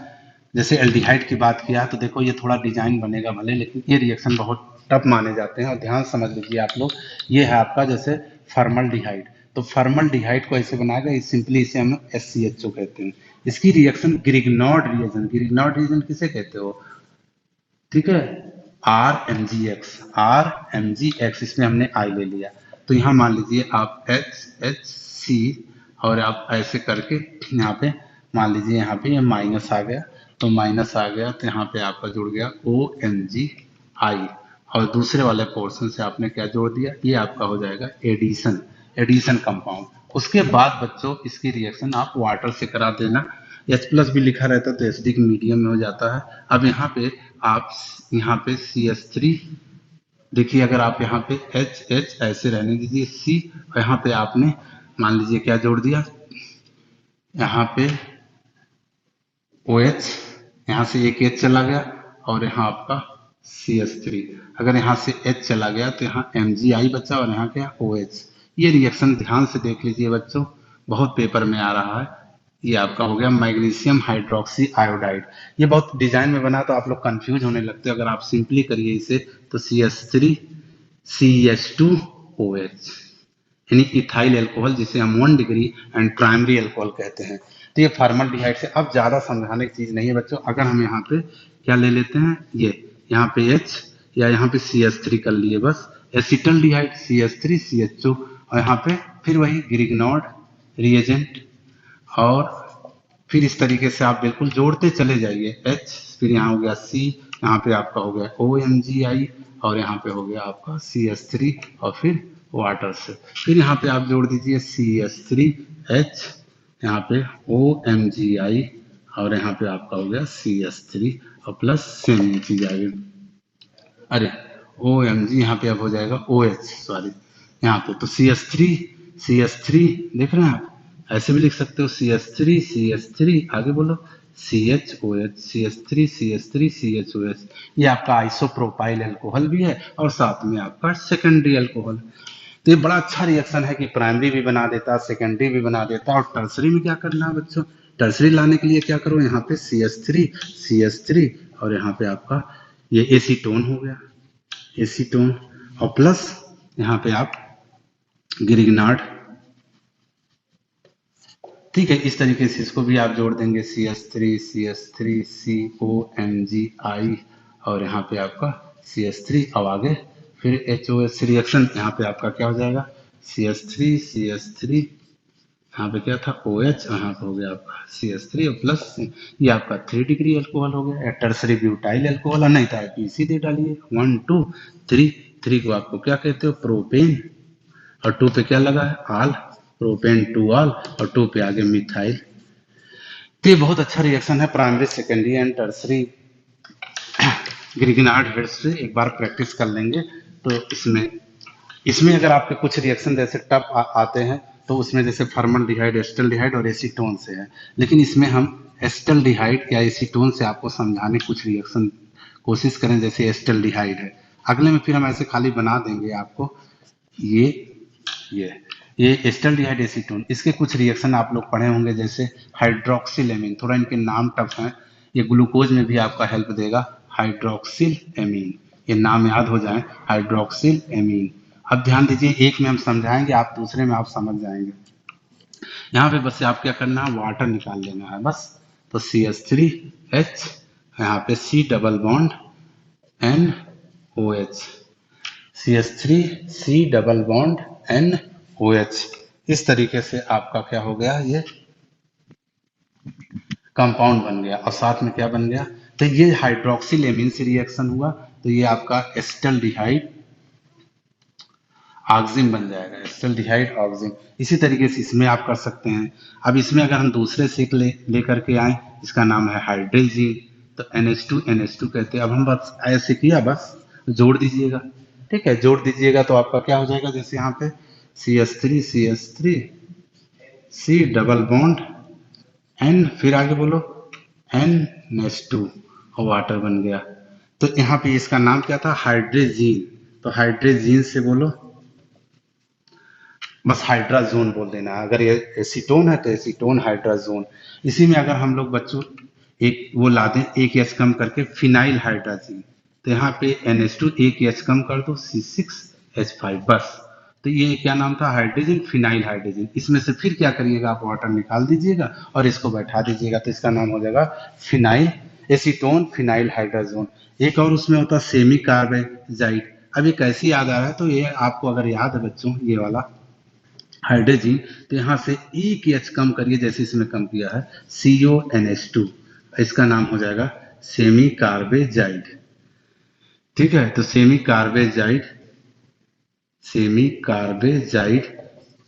A: जैसे एल्डिहाइड की बात किया तो देखो ये थोड़ा डिजाइन बनेगा भले, लेकिन ये रिएक्शन बहुत टफ माने जाते हैं। और ध्यान समझ लीजिए आप लोग, ये है आपका जैसे फॉर्मल्डिहाइड, तो फॉर्मल्डिहाइड को ऐसे बनाया गया, सिंपली इसे हम SCHO कहते हैं। इसकी रिएक्शन ग्रिग्नॉर्ड रिएक्शन, ग्रिग्नॉर्ड रिएक्शन किसे कहते हो, ठीक है, RMgX, इसमें हमने I ले लिया, तो यहाँ मान लीजिए आप HC और आप ऐसे करके यहाँ पे मान लीजिए यहाँ पे ये माइनस आ गया, तो माइनस आ गया तो यहाँ पे आपका जुड़ गया OMgI और दूसरे वाले पोर्शन से आपने क्या जोड़ दिया, ये आपका हो जाएगा एडिशन, एडिशन कंपाउंड। उसके बाद बच्चों इसकी रिएक्शन आप वाटर से करा देना, H+ भी लिखा रहता है तो एसिडिक मीडियम में हो जाता है। अब यहाँ पे आप यहाँ पे CH3 देखिए, अगर आप यहाँ पे H ऐसे रहने दीजिए C, और यहाँ पे आपने मान लीजिए क्या जोड़ दिया, यहाँ पे OH, यहाँ से एक H चला गया और यहाँ आपका CH3, अगर यहाँ से H चला गया तो यहाँ MgI बचा और यहाँ क्या OH। ये रिएक्शन ध्यान से देख लीजिए बच्चों, बहुत पेपर में आ रहा है। ये आपका हो गया मैग्नीशियम हाइड्रोक्सी आयोडाइड। ये बहुत डिजाइन में बना तो आप लोग कंफ्यूज होने लगते हैं, अगर आप सिंपली करिए इसे तो CH3 CH2OH, यानी इथाइल अल्कोहल जिसे हम 1 डिग्री एंड प्राइमरी अल्कोहल कहते हैं। तो ये फॉर्मल्डिहाइड से, अब ज्यादा समझाने की चीज नहीं है बच्चों। अगर हम यहाँ पे क्या ले लेते हैं, ये यहाँ पे H या यहाँ पे CH3 कर लिए, बस एसिटल्डिहाइड CH3 CH2 और यहाँ पे फिर वही ग्रिग्नॉर्ड रिएजेंट, और फिर इस तरीके से आप बिल्कुल जोड़ते चले जाइए। H, फिर यहाँ हो गया C, यहाँ पे आपका हो गया OMgI और यहाँ पे हो गया आपका CH3 और फिर वाटर से, फिर यहाँ पे आप जोड़ दीजिए CH3H, यहाँ पे OMgI और यहाँ पे आपका हो गया CH3 और प्लस सेम चीज आ गई, अरे OMg यहाँ पे अब हो जाएगा OH, सॉरी यहाँ पे तो CH3 देख रहे हैं आप, ऐसे भी लिख सकते हो CH3 आगे बोलो CHOH, CH3 ये आपका आइसोप्रोपाइल अल्कोहल भी है और साथ में आपका सेकेंडरी अल्कोहल। तो ये बड़ा अच्छा रिएक्शन है कि प्राइमरी भी बना देता, सेकेंडरी भी बना देता। और टर्सरी में क्या करना है बच्चों, टर्सरी लाने के लिए क्या करो, यहाँ पे CH3 और यहाँ पे आपका ये एसीटोन हो गया, एसीटोन और प्लस यहाँ पे आप ग्रिग्नार्ड, ठीक है। इस तरीके से इसको भी आप जोड़ देंगे CH3 COMgI और यहाँ पे आपका CH3 और आगे फिर HOH रिएक्शन, यहाँ पे आपका क्या हो जाएगा CH3 यहाँ पे क्या था OH और यहाँ पे हो गया आपका CH3 और प्लस ये आपका 3 डिग्री अल्कोहल हो गया, टर्सरी ब्यूटाइल अल्कोहल, नहीं था PC दे डालिए 1 2 3 को आपको क्या कहते हो प्रोपेन, और 2 पे क्या लगा है आल, प्रोपेन 2 आल और 2 पे आगे मिथाइल। तो ये बहुत अच्छा रिएक्शन है primary secondary and tertiary Grignard head से, एक बार प्रैक्टिस कर लेंगे तो इसमें अगर आपके कुछ रिएक्शन जैसे टफ आते हैं तो उसमें जैसे फॉर्मल्डिहाइड, एसिटल्डिहाइड और एसीटोन से है, लेकिन इसमें हम एसिटल्डिहाइड या एसीटोन से आपको समझाने कुछ रिएक्शन कोशिश करें, जैसे एसिटल्डिहाइड है, अगले में फिर हम ऐसे खाली बना देंगे आपको। ये एसिटल्डिहाइड एसीटोन, इसके कुछ रिएक्शन आप लोग पढ़े होंगे जैसे हाइड्रोक्सिल एमीन, थोड़ा इनके नाम टफ हैं, ये ग्लूकोज में भी आपका हेल्प देगा, हाइड्रोक्सिल एमीन, ये नाम याद हो जाए हाइड्रोक्सिल एमीन। अब ध्यान दीजिए, एक में हम समझाएंगे, आप दूसरे में आप समझ जाएंगे। यहाँ पे बस आप क्या करना है, वाटर निकाल लेना है बस, तो CH3H यहाँ पे C double bond NOH, CH3 C double bond NOH। इस तरीके से आपका क्या हो गया, ये कंपाउंड बन गया। और साथ में क्या बन गया, तो ये हाइड्रोक्सिल एमीन से रिएक्शन हुआ, तो ये आपका एस्टल्डिहाइड ऑक्सिन बन जाएगा, एस्टल्डिहाइड ऑक्सिन। इसी तरीके से इसमें आप कर सकते हैं। अब इसमें अगर हम दूसरे सीख लेकर के आए, इसका नाम है हाइड्रेजीन, तो NH2 कहते हैं। अब हम बस ऐसे किया, बस जोड़ दीजिएगा, ठीक है, जोड़ दीजिएगा तो आपका क्या हो जाएगा, जैसे यहाँ पे CH3 C double bond N, फिर आगे बोलो NH2 और वाटर बन गया। तो यहाँ पे इसका नाम क्या था, हाइड्रेजीन। तो हाइड्रेजीन से बोलो, बस हाइड्राजोन बोल देना। अगर ये एसीटोन है तो एसीटोन हाइड्राजोन। इसी में अगर हम लोग बच्चों एक वो ला दें, एक एच कम करके फिनाइल हाइड्राजीन, तो यहाँ पे NH2 एक एच कम कर दो, C6H5, बस। तो ये क्या नाम था, हाइड्रोजन, फिनाइल हाइड्रोजन। इसमें से फिर क्या करिएगा, आप वाटर निकाल दीजिएगा और इसको बैठा दीजिएगा, तो इसका नाम हो जाएगा फिनाइल एसीटोन फिनाइल हाइड्राजोन। एक और उसमें होता है सेमी कार्बेजाइड। अब ये कैसे याद आ रहा है, तो ये आपको अगर याद है बच्चों, ये वाला हाइड्रोजन, तो यहाँ से एक एच कम करिए, जैसे इसमें कम किया है CONH2, इसका नाम हो जाएगा सेमी कार्बेजाइड। ठीक है, तो सेमी कार्बेजाइड,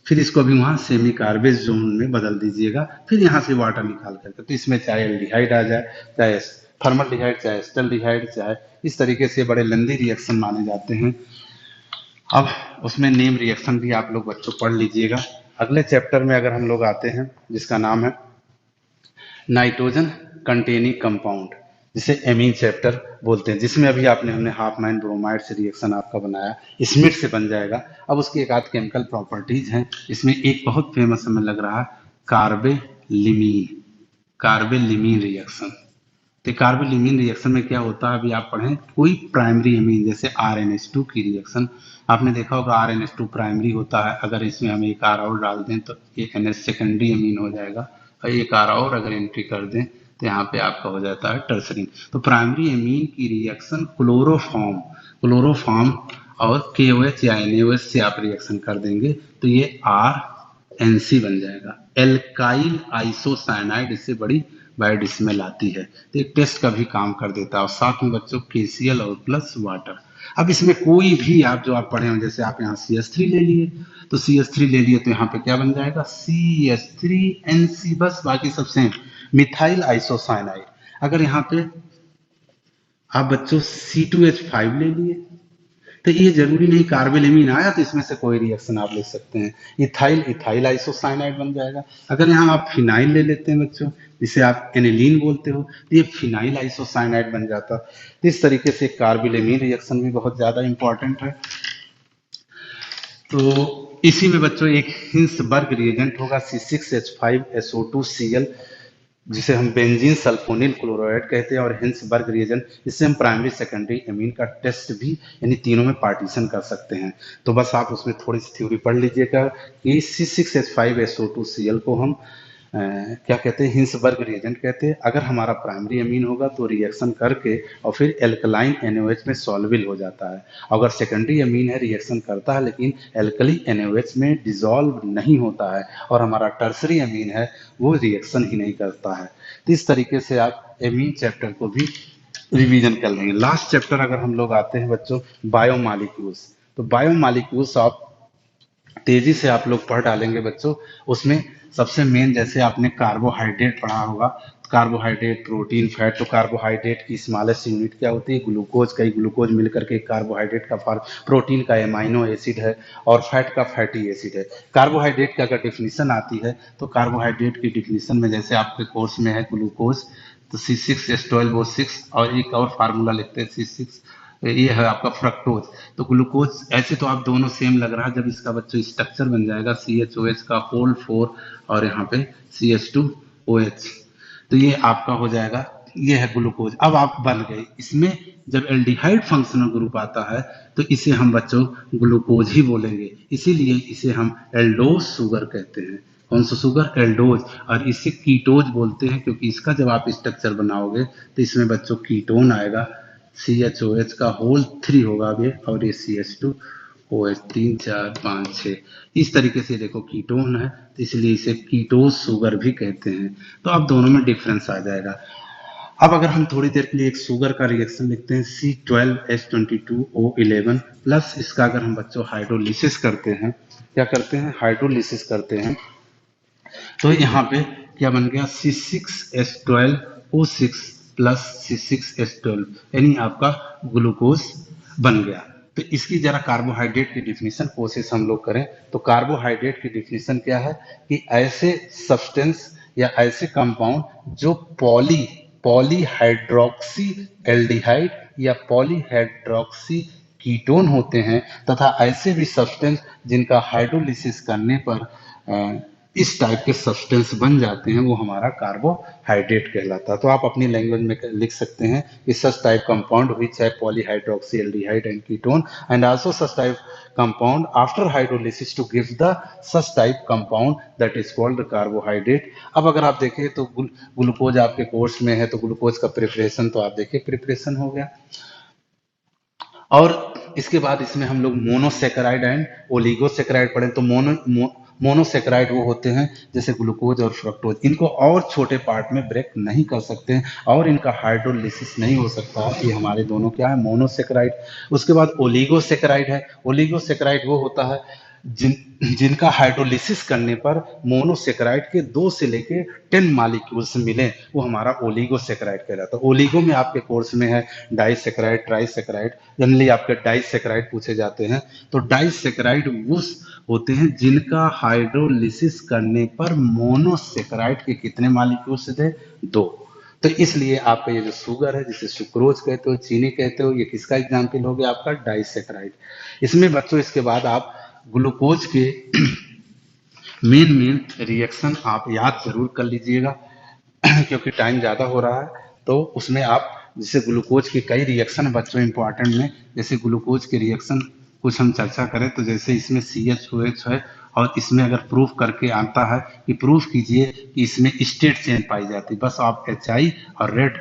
A: फिर इसको भी वहां सेमी कार्बेज जोन में बदल दीजिएगा, फिर यहाँ से वाटर निकाल करके। तो इसमें चाहे एल्डिहाइड आ जाए, चाहे फॉर्मल्डिहाइड, चाहे एस्टल्डिहाइड, चाहे इस तरीके से बड़े लंबी रिएक्शन माने जाते हैं। अब उसमें नेम रिएक्शन भी आप लोग बच्चों पढ़ लीजिएगा। अगले चैप्टर में अगर हम लोग आते हैं, जिसका नाम है नाइट्रोजन कंटेनिंग कंपाउंड, जिसे एमीन चैप्टर बोलते हैं, जिसमें अभी हमने हाफ मैन ब्रोमाइड से रिएक्शन आपका बनाया, स्मिट से बन जाएगा। अब उसकी एक आध केमिकल प्रॉपर्टीज हैं। इसमें एक बहुत फेमस हमें लग रहा है कार्बेलिमीन रिएक्शन। तो कार्बोलिमीन रिएक्शन में क्या होता है, अभी आप पढ़ें, कोई प्राइमरी एमीन जैसे RNH2 की रिएक्शन, आपने देखा होगा RNH2 प्राइमरी होता है। अगर इसमें हम एक R और डाल दें तो एक NH सेकेंडरी एमीन हो जाएगा, और एक R और अगर एंट्री कर दें तो यहाँ पे आपका हो जाता है टर्सरीन। तो प्राइमरी एमीन की रिएक्शन क्लोरोफॉर्म और KOH या NaOH से आप रिएक्शन कर देंगे, तो ये RNC बन जाएगा, एल्काइल आइसोसाइनाइड। इससे बड़ी बैड स्मेल आती है, तो एक टेस्ट का भी काम कर देता है। और साथ में बच्चों KCl और प्लस वाटर। अब इसमें कोई भी आप जो आप पढ़े हो, जैसे आप यहाँ CH3 ले लिए, तो CH3 ले लिए तो यहाँ पे क्या बन जाएगा, CH3NC, बस, बाकी सब सेम, मिथाइल आइसोसाइनाइड। अगर यहाँ पे आप बच्चों C2H5 ले लिए, तो ये जरूरी नहीं कार्बेलेमीन आया तो इसमें से कोई रिएक्शन आप ले सकते हैं, इथाइल आइसोसाइनाइड बन जाएगा। अगर यहाँ आप फिनाइल ले लेते हैं बच्चों, जिसे आप एनिलीन बोलते हो, तो ये फिनाइल आइसोसाइनाइड बन जाता। तो इस तरीके से कार्बेलेमीन रिएक्शन भी बहुत ज्यादा इंपॉर्टेंट है। तो इसी में बच्चों एक हिंसबर्ग रिएजेंट होगा C6H5SO2Cl, जिसे हम बेंजीन सल्फोनिल क्लोराइड कहते हैं, और हिंसबर्ग रिएजेंट, इससे हम प्राइमरी सेकेंडरी एमीन का टेस्ट भी यानी तीनों में पार्टीशन कर सकते हैं। तो बस आप उसमें थोड़ी सी थ्योरी पढ़ लीजिएगा कि C6H5SO2Cl को हम क्या कहते हैं, हिंसबर्ग रिएजेंट कहते हैं। अगर हमारा प्राइमरी एमीन होगा तो रिएक्शन करके और फिर एल्कलाइन NaOH में सॉल्वेबल हो जाता है। अगर सेकेंडरी एमीन है, रिएक्शन करता है लेकिन एल्कली NaOH में डिसॉल्व नहीं होता है, और हमारा टर्सरी एमीन है वो रिएक्शन ही नहीं करता है। तो इस तरीके से आप एमीन चैप्टर को भी रिवीजन कर लेंगे। लास्ट चैप्टर अगर हम लोग आते हैं बच्चों, बायोमॉलिक्यूल्स, तो बायोमॉलिक्यूल्स आप तेजी से आप लोग पढ़ डालेंगे बच्चों। उसमें सबसे मेन, जैसे आपने कार्बोहाइड्रेट पढ़ा होगा, कार्बोहाइड्रेट, प्रोटीन, फैट। तो कार्बोहाइड्रेट की स्मॉलेस्ट यूनिट क्या होती है, ग्लूकोज। कई ग्लूकोज मिलकर के कार्बोहाइड्रेट का फॉर्म, प्रोटीन का एमाइनो एसिड है, और फैट का फैटी एसिड है। कार्बोहाइड्रेट की अगर डिफिनीशन आती है, तो कार्बोहाइड्रेट की डिफिनीशन में जैसे आपके कोर्स में है ग्लूकोज, तो C6H12O6, और एक और फार्मूला लिखते हैं C6, ये है आपका फ्रक्टोज। तो ग्लूकोज, ऐसे तो आप दोनों सेम लग रहा है, जब इसका बच्चों स्ट्रक्चर बन जाएगा CHOH का होल 4 और यहाँ पे CH2OH, तो ये आपका हो जाएगा, ये है ग्लूकोज। अब आप बन गए। इसमें जब एल्डिहाइड फंक्शनल ग्रुप आता है तो इसे हम बच्चों ग्लूकोज ही बोलेंगे, इसीलिए इसे हम एल्डोज शुगर कहते हैं। कौन सा शुगर, एल्डोज। और इसे कीटोज बोलते हैं, क्योंकि इसका जब आप स्ट्रक्चर बनाओगे तो इसमें बच्चों कीटोन आएगा, CHOH का होल 3 होगा ये, और ये CH2OH 3 4 5 6 इस तरीके से देखो कीटोन है, तो इसलिए इसे कीटोज शुगर भी कहते हैं। तो अब दोनों में डिफरेंस आ जाएगा। अब अगर हम थोड़ी देर के लिए एक शुगर का रिएक्शन लिखते हैं C12H22O11 प्लस इसका अगर हम बच्चों हाइड्रोलिसिस करते हैं, क्या करते हैं, हाइड्रोलिसिस करते हैं, तो यहाँ पे क्या बन गया C6H12O6 प्लस C6H12 यानी आपका ग्लूकोज बन गया। तो इसकी जरा कार्बोहाइड्रेट की डिफिनीशन कोशिश हम लोग करें, तो कार्बोहाइड्रेट की डिफिनीशन क्या है कि ऐसे सब्सटेंस या ऐसे कंपाउंड जो पॉलीहाइड्रोक्सी एल्डिहाइड या पॉलीहाइड्रोक्सी कीटोन होते हैं, तथा ऐसे भी सब्सटेंस जिनका हाइड्रोलिसिस करने पर इस टाइप के सब्सटेंस बन जाते हैं, वो हमारा कार्बोहाइड्रेट कहलाता है। तो आप अपनी लैंग्वेज में लिख सकते हैं कि सच टाइप कंपाउंड व्हिच है polyhydroxy aldehyde and ketone and also such type compound after hydrolysis to give the such type compound that is called the carbohydrate। अब अगर आप देखें तो ग्लूकोज आपके कोर्स में है, तो ग्लूकोज का प्रिपरेशन तो आप देखिए प्रिपरेशन हो गया, और इसके बाद इसमें हम लोग मोनोसेकेराइड एंड ओलिगोसेकेराइड पढ़े। तो मोनोसेकेराइड वो होते हैं जैसे ग्लूकोज और फ्रक्टोज, इनको और छोटे पार्ट में ब्रेक नहीं कर सकते हैं और इनका हाइड्रोलिसिस नहीं हो सकता, ये हमारे दोनों क्या है, मोनोसेकेराइड। उसके बाद ओलिगोसेकेराइड है। ओलिगोसेकेराइड वो होता है जिनका हाइड्रोलिसिस करने पर मोनोसेकेराइड के 2 से लेके 10 मॉलिक्यूल्स मिले, वो हमारा ओलिगोसेकेराइड कहलाता है। ओलिगो में आपके कोर्स में है डाइसेकेराइड, ट्राइसेकेराइड, जनरली आपके डाइसेकेराइड पूछे जाते हैं। तो डाइसेकेराइड वो होते हैं जिनका हाइड्रोलिसिस करने पर मोनोसेकेराइड के कितने मॉलिक्यूल्स थे, 2। तो इसलिए आपका ये जो शुगर है जिसे सुक्रोज कहते हो, चीनी कहते हो, ये किसका एग्जाम्पल हो गया, आपका डाइसेकेराइड। इसमें बच्चों इसके बाद आप ग्लूकोज के मेन रिएक्शन आप याद जरूर कर लीजिएगा क्योंकि टाइम ज़्यादा हो रहा है। तो उसमें आप जैसे ग्लूकोज के कई रिएक्शन बच्चों इंपॉर्टेंट में, जैसे ग्लूकोज के रिएक्शन कुछ हम चर्चा करें तो जैसे इसमें CHOH है, और इसमें अगर प्रूफ करके आता है कि प्रूफ कीजिए कि इसमें स्टेट चेंज पाई जाती है, बस आप HI और रेड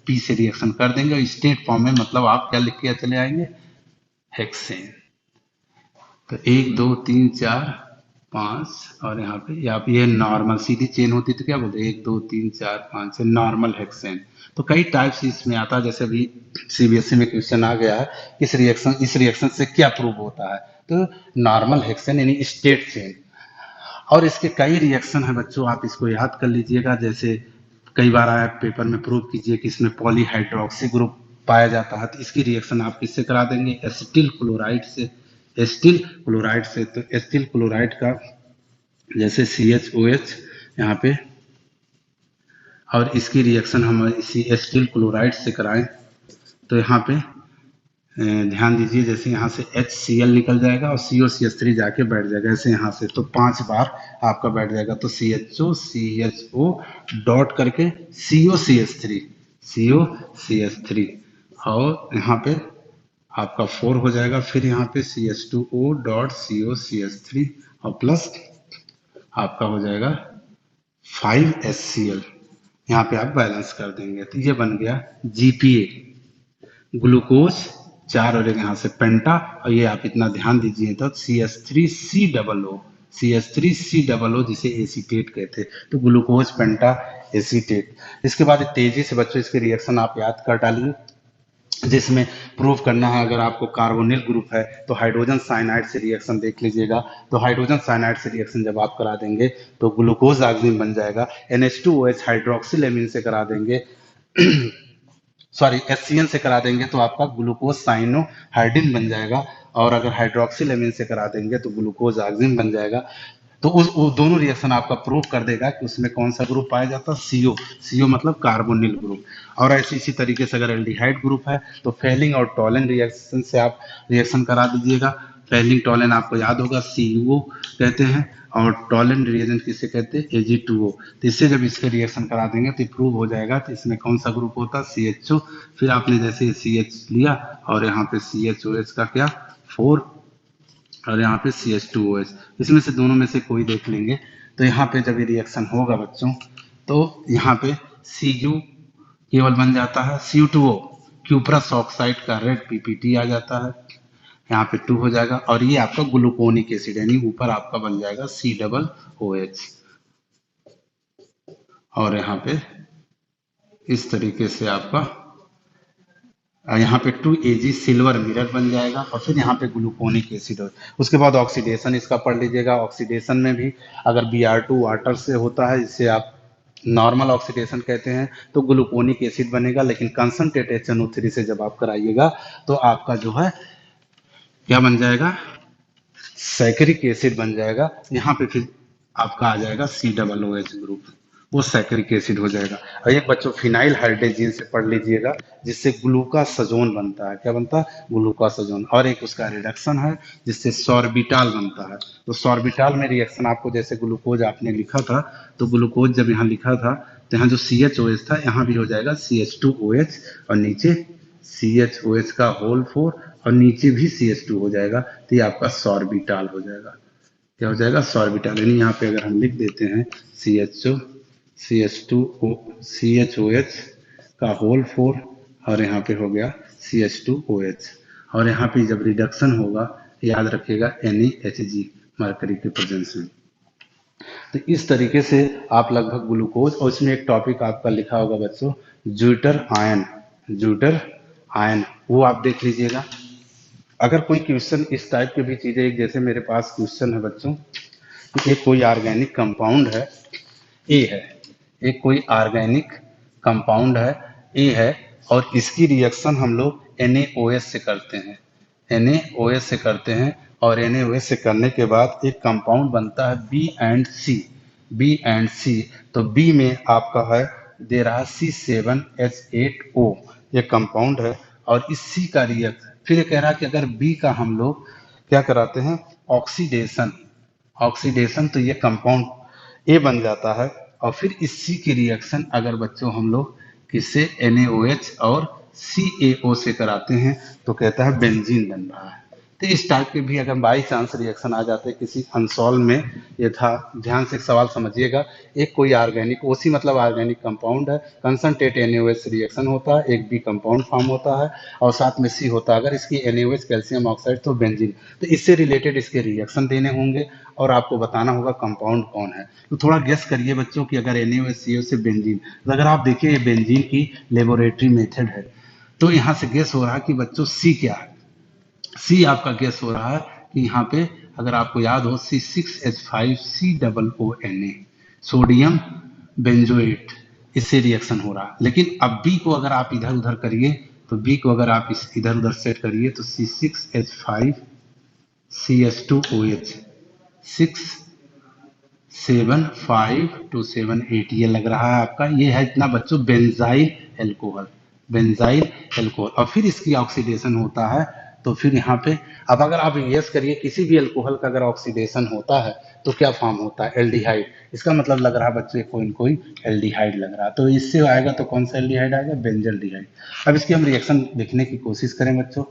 A: P से रिएक्शन कर देंगे और स्टेट फॉर्म में मतलब आप क्या लिख के चले आएंगे, हेक्सेन। तो 1 2 3 4 5 और यहाँ पे आप ये नॉर्मल सीधी चेन होती तो क्या बोलते, 1 2 3 4 5 से नॉर्मल हेक्सेन। तो कई टाइप्स इसमें आता है, जैसे अभी CBSE में क्वेश्चन आ गया है इस रिएक्शन से क्या प्रूव होता है, तो नॉर्मल हेक्सेन यानी स्टेट चेन। और इसके कई रिएक्शन है बच्चों, आप इसको याद कर लीजिएगा। जैसे कई बार आया पेपर में, प्रूव कीजिए कि इसमें पॉलीहाइड्रोक्सी ग्रुप पाया जाता है, तो इसकी रिएक्शन आप किससे करा देंगे, एसिटिल क्लोराइड से। एसिटिल क्लोराइड से, तो एसिटिल क्लोराइड का जैसे CHOH यहाँ पे, और इसकी रिएक्शन हम इसी एसिटिल क्लोराइड से कराएं तो यहाँ पे ध्यान दीजिए, जैसे यहाँ से HCl निकल जाएगा और COCH3 जाके बैठ जाएगा ऐसे यहाँ से, तो 5 बार आपका बैठ जाएगा। तो CHO डॉट करके COCH3 और यहाँ पे आपका 4 हो जाएगा, फिर यहाँ पे CH2O डॉट COCH3 और प्लस आपका हो जाएगा 5HCl, यहाँ पे आप बैलेंस कर देंगे। तो ये बन गया GPA, ग्लूकोज 4 और एक यहाँ से पेंटा, और ये आप इतना ध्यान दीजिए तो CH3COO जिसे एसीटेट कहते हैं, तो ग्लूकोज पेंटा एसीटेट। इसके बाद तेजी से बच्चों इसके रिएक्शन आप याद कर डालिए, जिसमें प्रूव करना है। अगर आपको कार्बोनिल ग्रुप है तो हाइड्रोजन साइनाइड से रिएक्शन देख लीजिएगा। तो हाइड्रोजन साइनाइड से रिएक्शन जब आप करा देंगे तो ग्लूकोज ऑक्सीजन बन जाएगा। NH2OH हाइड्रोक्सिलेमिन से करा देंगे सॉरी HCl से करा देंगे तो आपका ग्लूकोज साइनोहाइड्रिन बन जाएगा, और अगर हाइड्रोक्सिलेमिन से करा देंगे तो ग्लूकोज ऑक्सीजन बन जाएगा। तो वो दोनों रिएक्शन आपका प्रूव कर देगा कि उसमें कौन सा ग्रुप पाया जाता है, CO मतलब कार्बोनिल ग्रुप। और ऐसे इसी तरीके से अगर एल्डिहाइड ग्रुप है तो फेलिंग और टॉलन रिएक्शन से आप रिएक्शन करा दीजिएगा। फेलिंग टॉलन आपको याद होगा CuO कहते हैं, और टॉलन रिएजेंट किसे कहते हैं, Ag2O। तो इससे जब इसके रिएक्शन करा देंगे तो प्रूव हो जाएगा कि इसमें कौन सा ग्रुप होता है, CHO। फिर आपने जैसे CH लिया और यहाँ पे CHOH का क्या 4 और यहाँ पे CH2OH, इसमें से दोनों में से कोई देख लेंगे। तो यहाँ पे जब ये रिएक्शन होगा बच्चों तो यहाँ पे Cu केवल बन जाता है, Cu2O क्यूप्रस ऑक्साइड का रेड पीपीटी आ जाता है, यहाँ पे 2 हो जाएगा, और ये आपका ग्लूकोनिक एसिड यानी ऊपर आपका बन जाएगा COOH, और यहाँ पे इस तरीके से आपका यहाँ पे 2Ag सिल्वर मिरर बन जाएगा, और फिर यहाँ पे ग्लूकोनिक एसिड हो। उसके बाद ऑक्सीडेशन इसका पढ़ लीजिएगा। ऑक्सीडेशन में भी अगर Br2 वाटर से होता है, जिसे आप नॉर्मल ऑक्सीडेशन कहते हैं, तो ग्लूकोनिक एसिड बनेगा, लेकिन कंसंट्रेट HNO3 से जब आप कराइएगा तो आपका जो है क्या बन जाएगा, सैकरिक एसिड बन जाएगा। यहाँ पे फिर आपका आ जाएगा COOH ग्रुप, वो सैकरिक एसिड हो जाएगा। और एक बच्चों फिनाइल हाइड्रोजन से पढ़ लीजिएगा, जिससे ग्लूकासजोन बनता है। क्या बनता है? ग्लूकासजोन। और एक उसका रिडक्शन है जिससे सॉर्बिटाल बनता है। तो सॉर्बिटाल में रिएक्शन आपको, जैसे ग्लूकोज आपने लिखा था, तो ग्लूकोज जब यहाँ लिखा था तो यहाँ जो CHOH था, यहाँ भी हो जाएगा CH2OH, और नीचे CHOH का होल 4, और नीचे भी CH2 हो जाएगा, तो ये आपका सॉर्बिटाल हो जाएगा। क्या हो जाएगा? सॉर्बिटाल। यानी यहाँ पे अगर हम लिख देते हैं CHOH का होल 4, और यहाँ पे हो गया CH2OH, और यहाँ पे जब रिडक्शन होगा याद रखिएगा NaHg, मरकरी के प्रेजेंस में। तो इस तरीके से आप लगभग ग्लूकोज, और इसमें एक टॉपिक आपका लिखा होगा बच्चों, ज्यूटर आयन, ज्यूटर आयन, वो आप देख लीजिएगा। अगर कोई क्वेश्चन इस टाइप की भी चीजें, एक जैसे मेरे पास क्वेश्चन है बच्चों, एक कोई ऑर्गेनिक कंपाउंड है, ए है, एक कोई ऑर्गेनिक कंपाउंड है, ए है, और इसकी रिएक्शन हम लोग NaOH से करते हैं, NaOH से करते हैं, और NaOH से करने के बाद एक कंपाउंड बनता है B&C। तो B में आपका है, दे रहा है C7H8O, ये कंपाउंड है, और इस C का रिएक्शन, फिर ये कह रहा है कि अगर B का हम लोग क्या कराते हैं, ऑक्सीडेशन, तो ये कंपाउंड ए बन जाता है। और फिर इस C की रिएक्शन अगर बच्चों हम लोग किससे, NaOH और CaO से कराते हैं, तो कहता है बेंजीन बन रहा है। तो इस टाइप के भी अगर बाई चांस रिएक्शन आ जाते हैं किसी अनसॉल्व में, ये था, ध्यान से एक सवाल समझिएगा। एक कोई ऑर्गेनिक, OC मतलब ऑर्गेनिक कंपाउंड है, कंसंट्रेट NaOH से रिएक्शन होता है, एक B कंपाउंड फॉर्म होता है, और साथ में C होता है। अगर इसकी NaOH कैल्शियम ऑक्साइड, तो बेंजीन। तो इससे रिलेटेड इसके रिएक्शन देने होंगे, और आपको बताना होगा कंपाउंड कौन है। तो थोड़ा गेस करिए बच्चों कि अगर NaOH CO से बेंजीन, तो अगर आप देखिए ये बेंजीन की लेबोरेटरी मेथड है, तो यहाँ से गेस हो रहा है कि बच्चों C क्या है। C आपका गेस हो रहा है कि यहाँ पे अगर आपको याद हो C6H5COONA, सोडियम बेंजोएट, इससे रिएक्शन हो रहा है। लेकिन अब B को अगर आप इधर उधर करिए, तो B को अगर आप इस इधर उधर सेट करिए, तो C6H5CH2OH 67528 ये लग रहा है आपका। ये है इतना बच्चों बेंजाइल एल्कोहल, और फिर इसकी ऑक्सीडेशन होता है। तो फिर यहाँ पे अब अगर आप यस करिए, किसी भी एल्कोहल का अगर ऑक्सीडेशन होता है तो क्या फॉर्म होता है, एल्डिहाइड। इसका मतलब लग रहा है बच्चों कोई न कोई एल्डिहाइड लग रहा है। तो इससे आएगा तो कौन सा एल्डिहाइड आएगा, बेंजल्डिहाइड। अब इसकी हम रिएक्शन देखने की कोशिश करें बच्चों,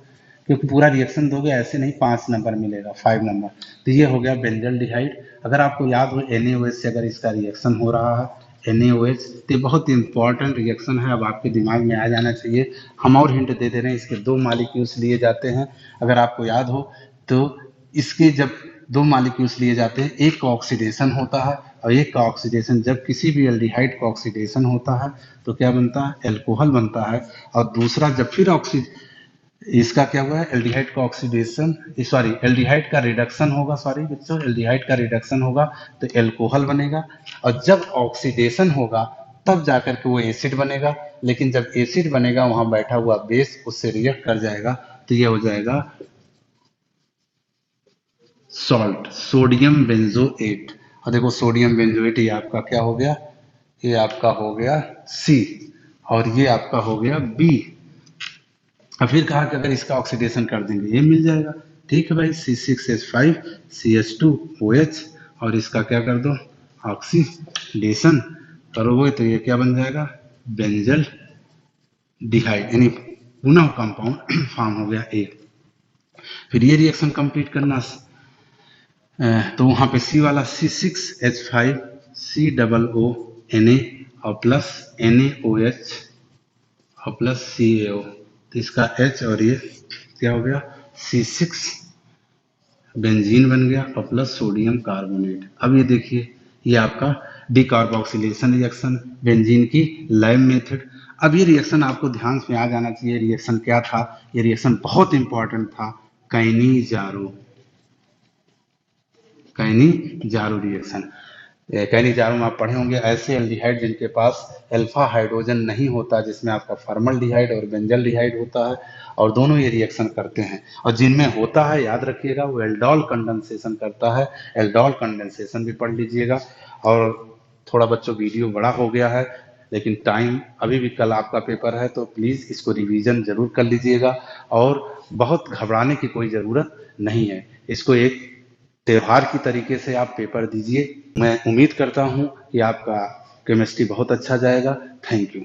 A: क्योंकि पूरा रिएक्शन दोगे ऐसे नहीं, 5 नंबर मिलेगा, 5 नंबर। तो ये हो गया बेंजल्डिहाइड। अगर आपको याद हो NaOH से अगर इसका रिएक्शन हो रहा है, NaOH, तो बहुत इंपॉर्टेंट रिएक्शन है, अब आपके दिमाग में आ जाना चाहिए। हम और हिंट दे दे रहे हैं, इसके 2 मॉलिक्यूल्स लिए जाते हैं। अगर आपको याद हो तो इसके जब 2 मॉलिक्यूल्स लिए जाते हैं, एक का ऑक्सीडेशन होता है, और एक का ऑक्सीडेशन, जब किसी भी एल्डिहाइड का ऑक्सीडेशन होता है तो क्या बनता है, एल्कोहल बनता है। और दूसरा जब फिर इसका क्या हुआ है, एल्डिहाइड का ऑक्सीडेशन, सॉरी एल्डिहाइड का रिडक्शन होगा, सॉरी बच्चों एल्डिहाइड का रिडक्शन होगा तो एल्कोहल बनेगा। और जब ऑक्सीडेशन होगा तब जाकर के वो एसिड बनेगा। लेकिन जब एसिड बनेगा, वहां बैठा हुआ बेस उससे रिएक्ट कर जाएगा, तो ये हो जाएगा सॉल्ट, सोडियम बेंजोएट। और देखो सोडियम बेंजोएट ये आपका क्या हो गया, ये आपका हो गया C, और ये आपका हो गया B। और फिर कहा कि अगर इसका ऑक्सीडेशन कर देंगे ये मिल जाएगा। ठीक है भाई, C6H5CH2OH, और इसका क्या कर दो, ऑक्सीडेशन करोगे तो ये क्या बन जाएगा, बेंजल डिहाइड, यानी पुनः कंपाउंड फॉर्म हो गया A। फिर ये रिएक्शन कंप्लीट करना, तो वहां पे C वाला C6H5COONA और प्लस NaOH और प्लस CaO, तो इसका H और ये क्या हो गया, C6 बेंजीन बन गया और प्लस सोडियम कार्बोनेट। अब ये देखिए ये आपका डिकार्बोक्सिलेशन रिएक्शन, बेंजीन की लैब मेथड। अब ये रिएक्शन आपको ध्यान में आ जाना चाहिए, रिएक्शन क्या था, ये रिएक्शन बहुत इंपॉर्टेंट था, कैनी-जारो, कैनी-जारो रिएक्शन। कैनी-जारो में आप पढ़े होंगे, ऐसे एल्डिहाइड जिनके पास अल्फा हाइड्रोजन नहीं होता, जिसमें आपका फॉर्मल्डिहाइड और बेंजल्डिहाइड होता है, और दोनों ये रिएक्शन करते हैं, और जिनमें होता है याद रखिएगा वो एल्डोल कंडेंसेशन करता है। एल्डोल कंडेंसेशन भी पढ़ लीजिएगा। और थोड़ा बच्चों वीडियो बड़ा हो गया है, लेकिन टाइम अभी भी, कल आपका पेपर है, तो प्लीज़ इसको रिवीजन जरूर कर लीजिएगा, और बहुत घबराने की कोई ज़रूरत नहीं है। इसको एक त्योहार की तरीके से आप पेपर दीजिए। मैं उम्मीद करता हूँ कि आपका केमिस्ट्री बहुत अच्छा जाएगा। Thank you.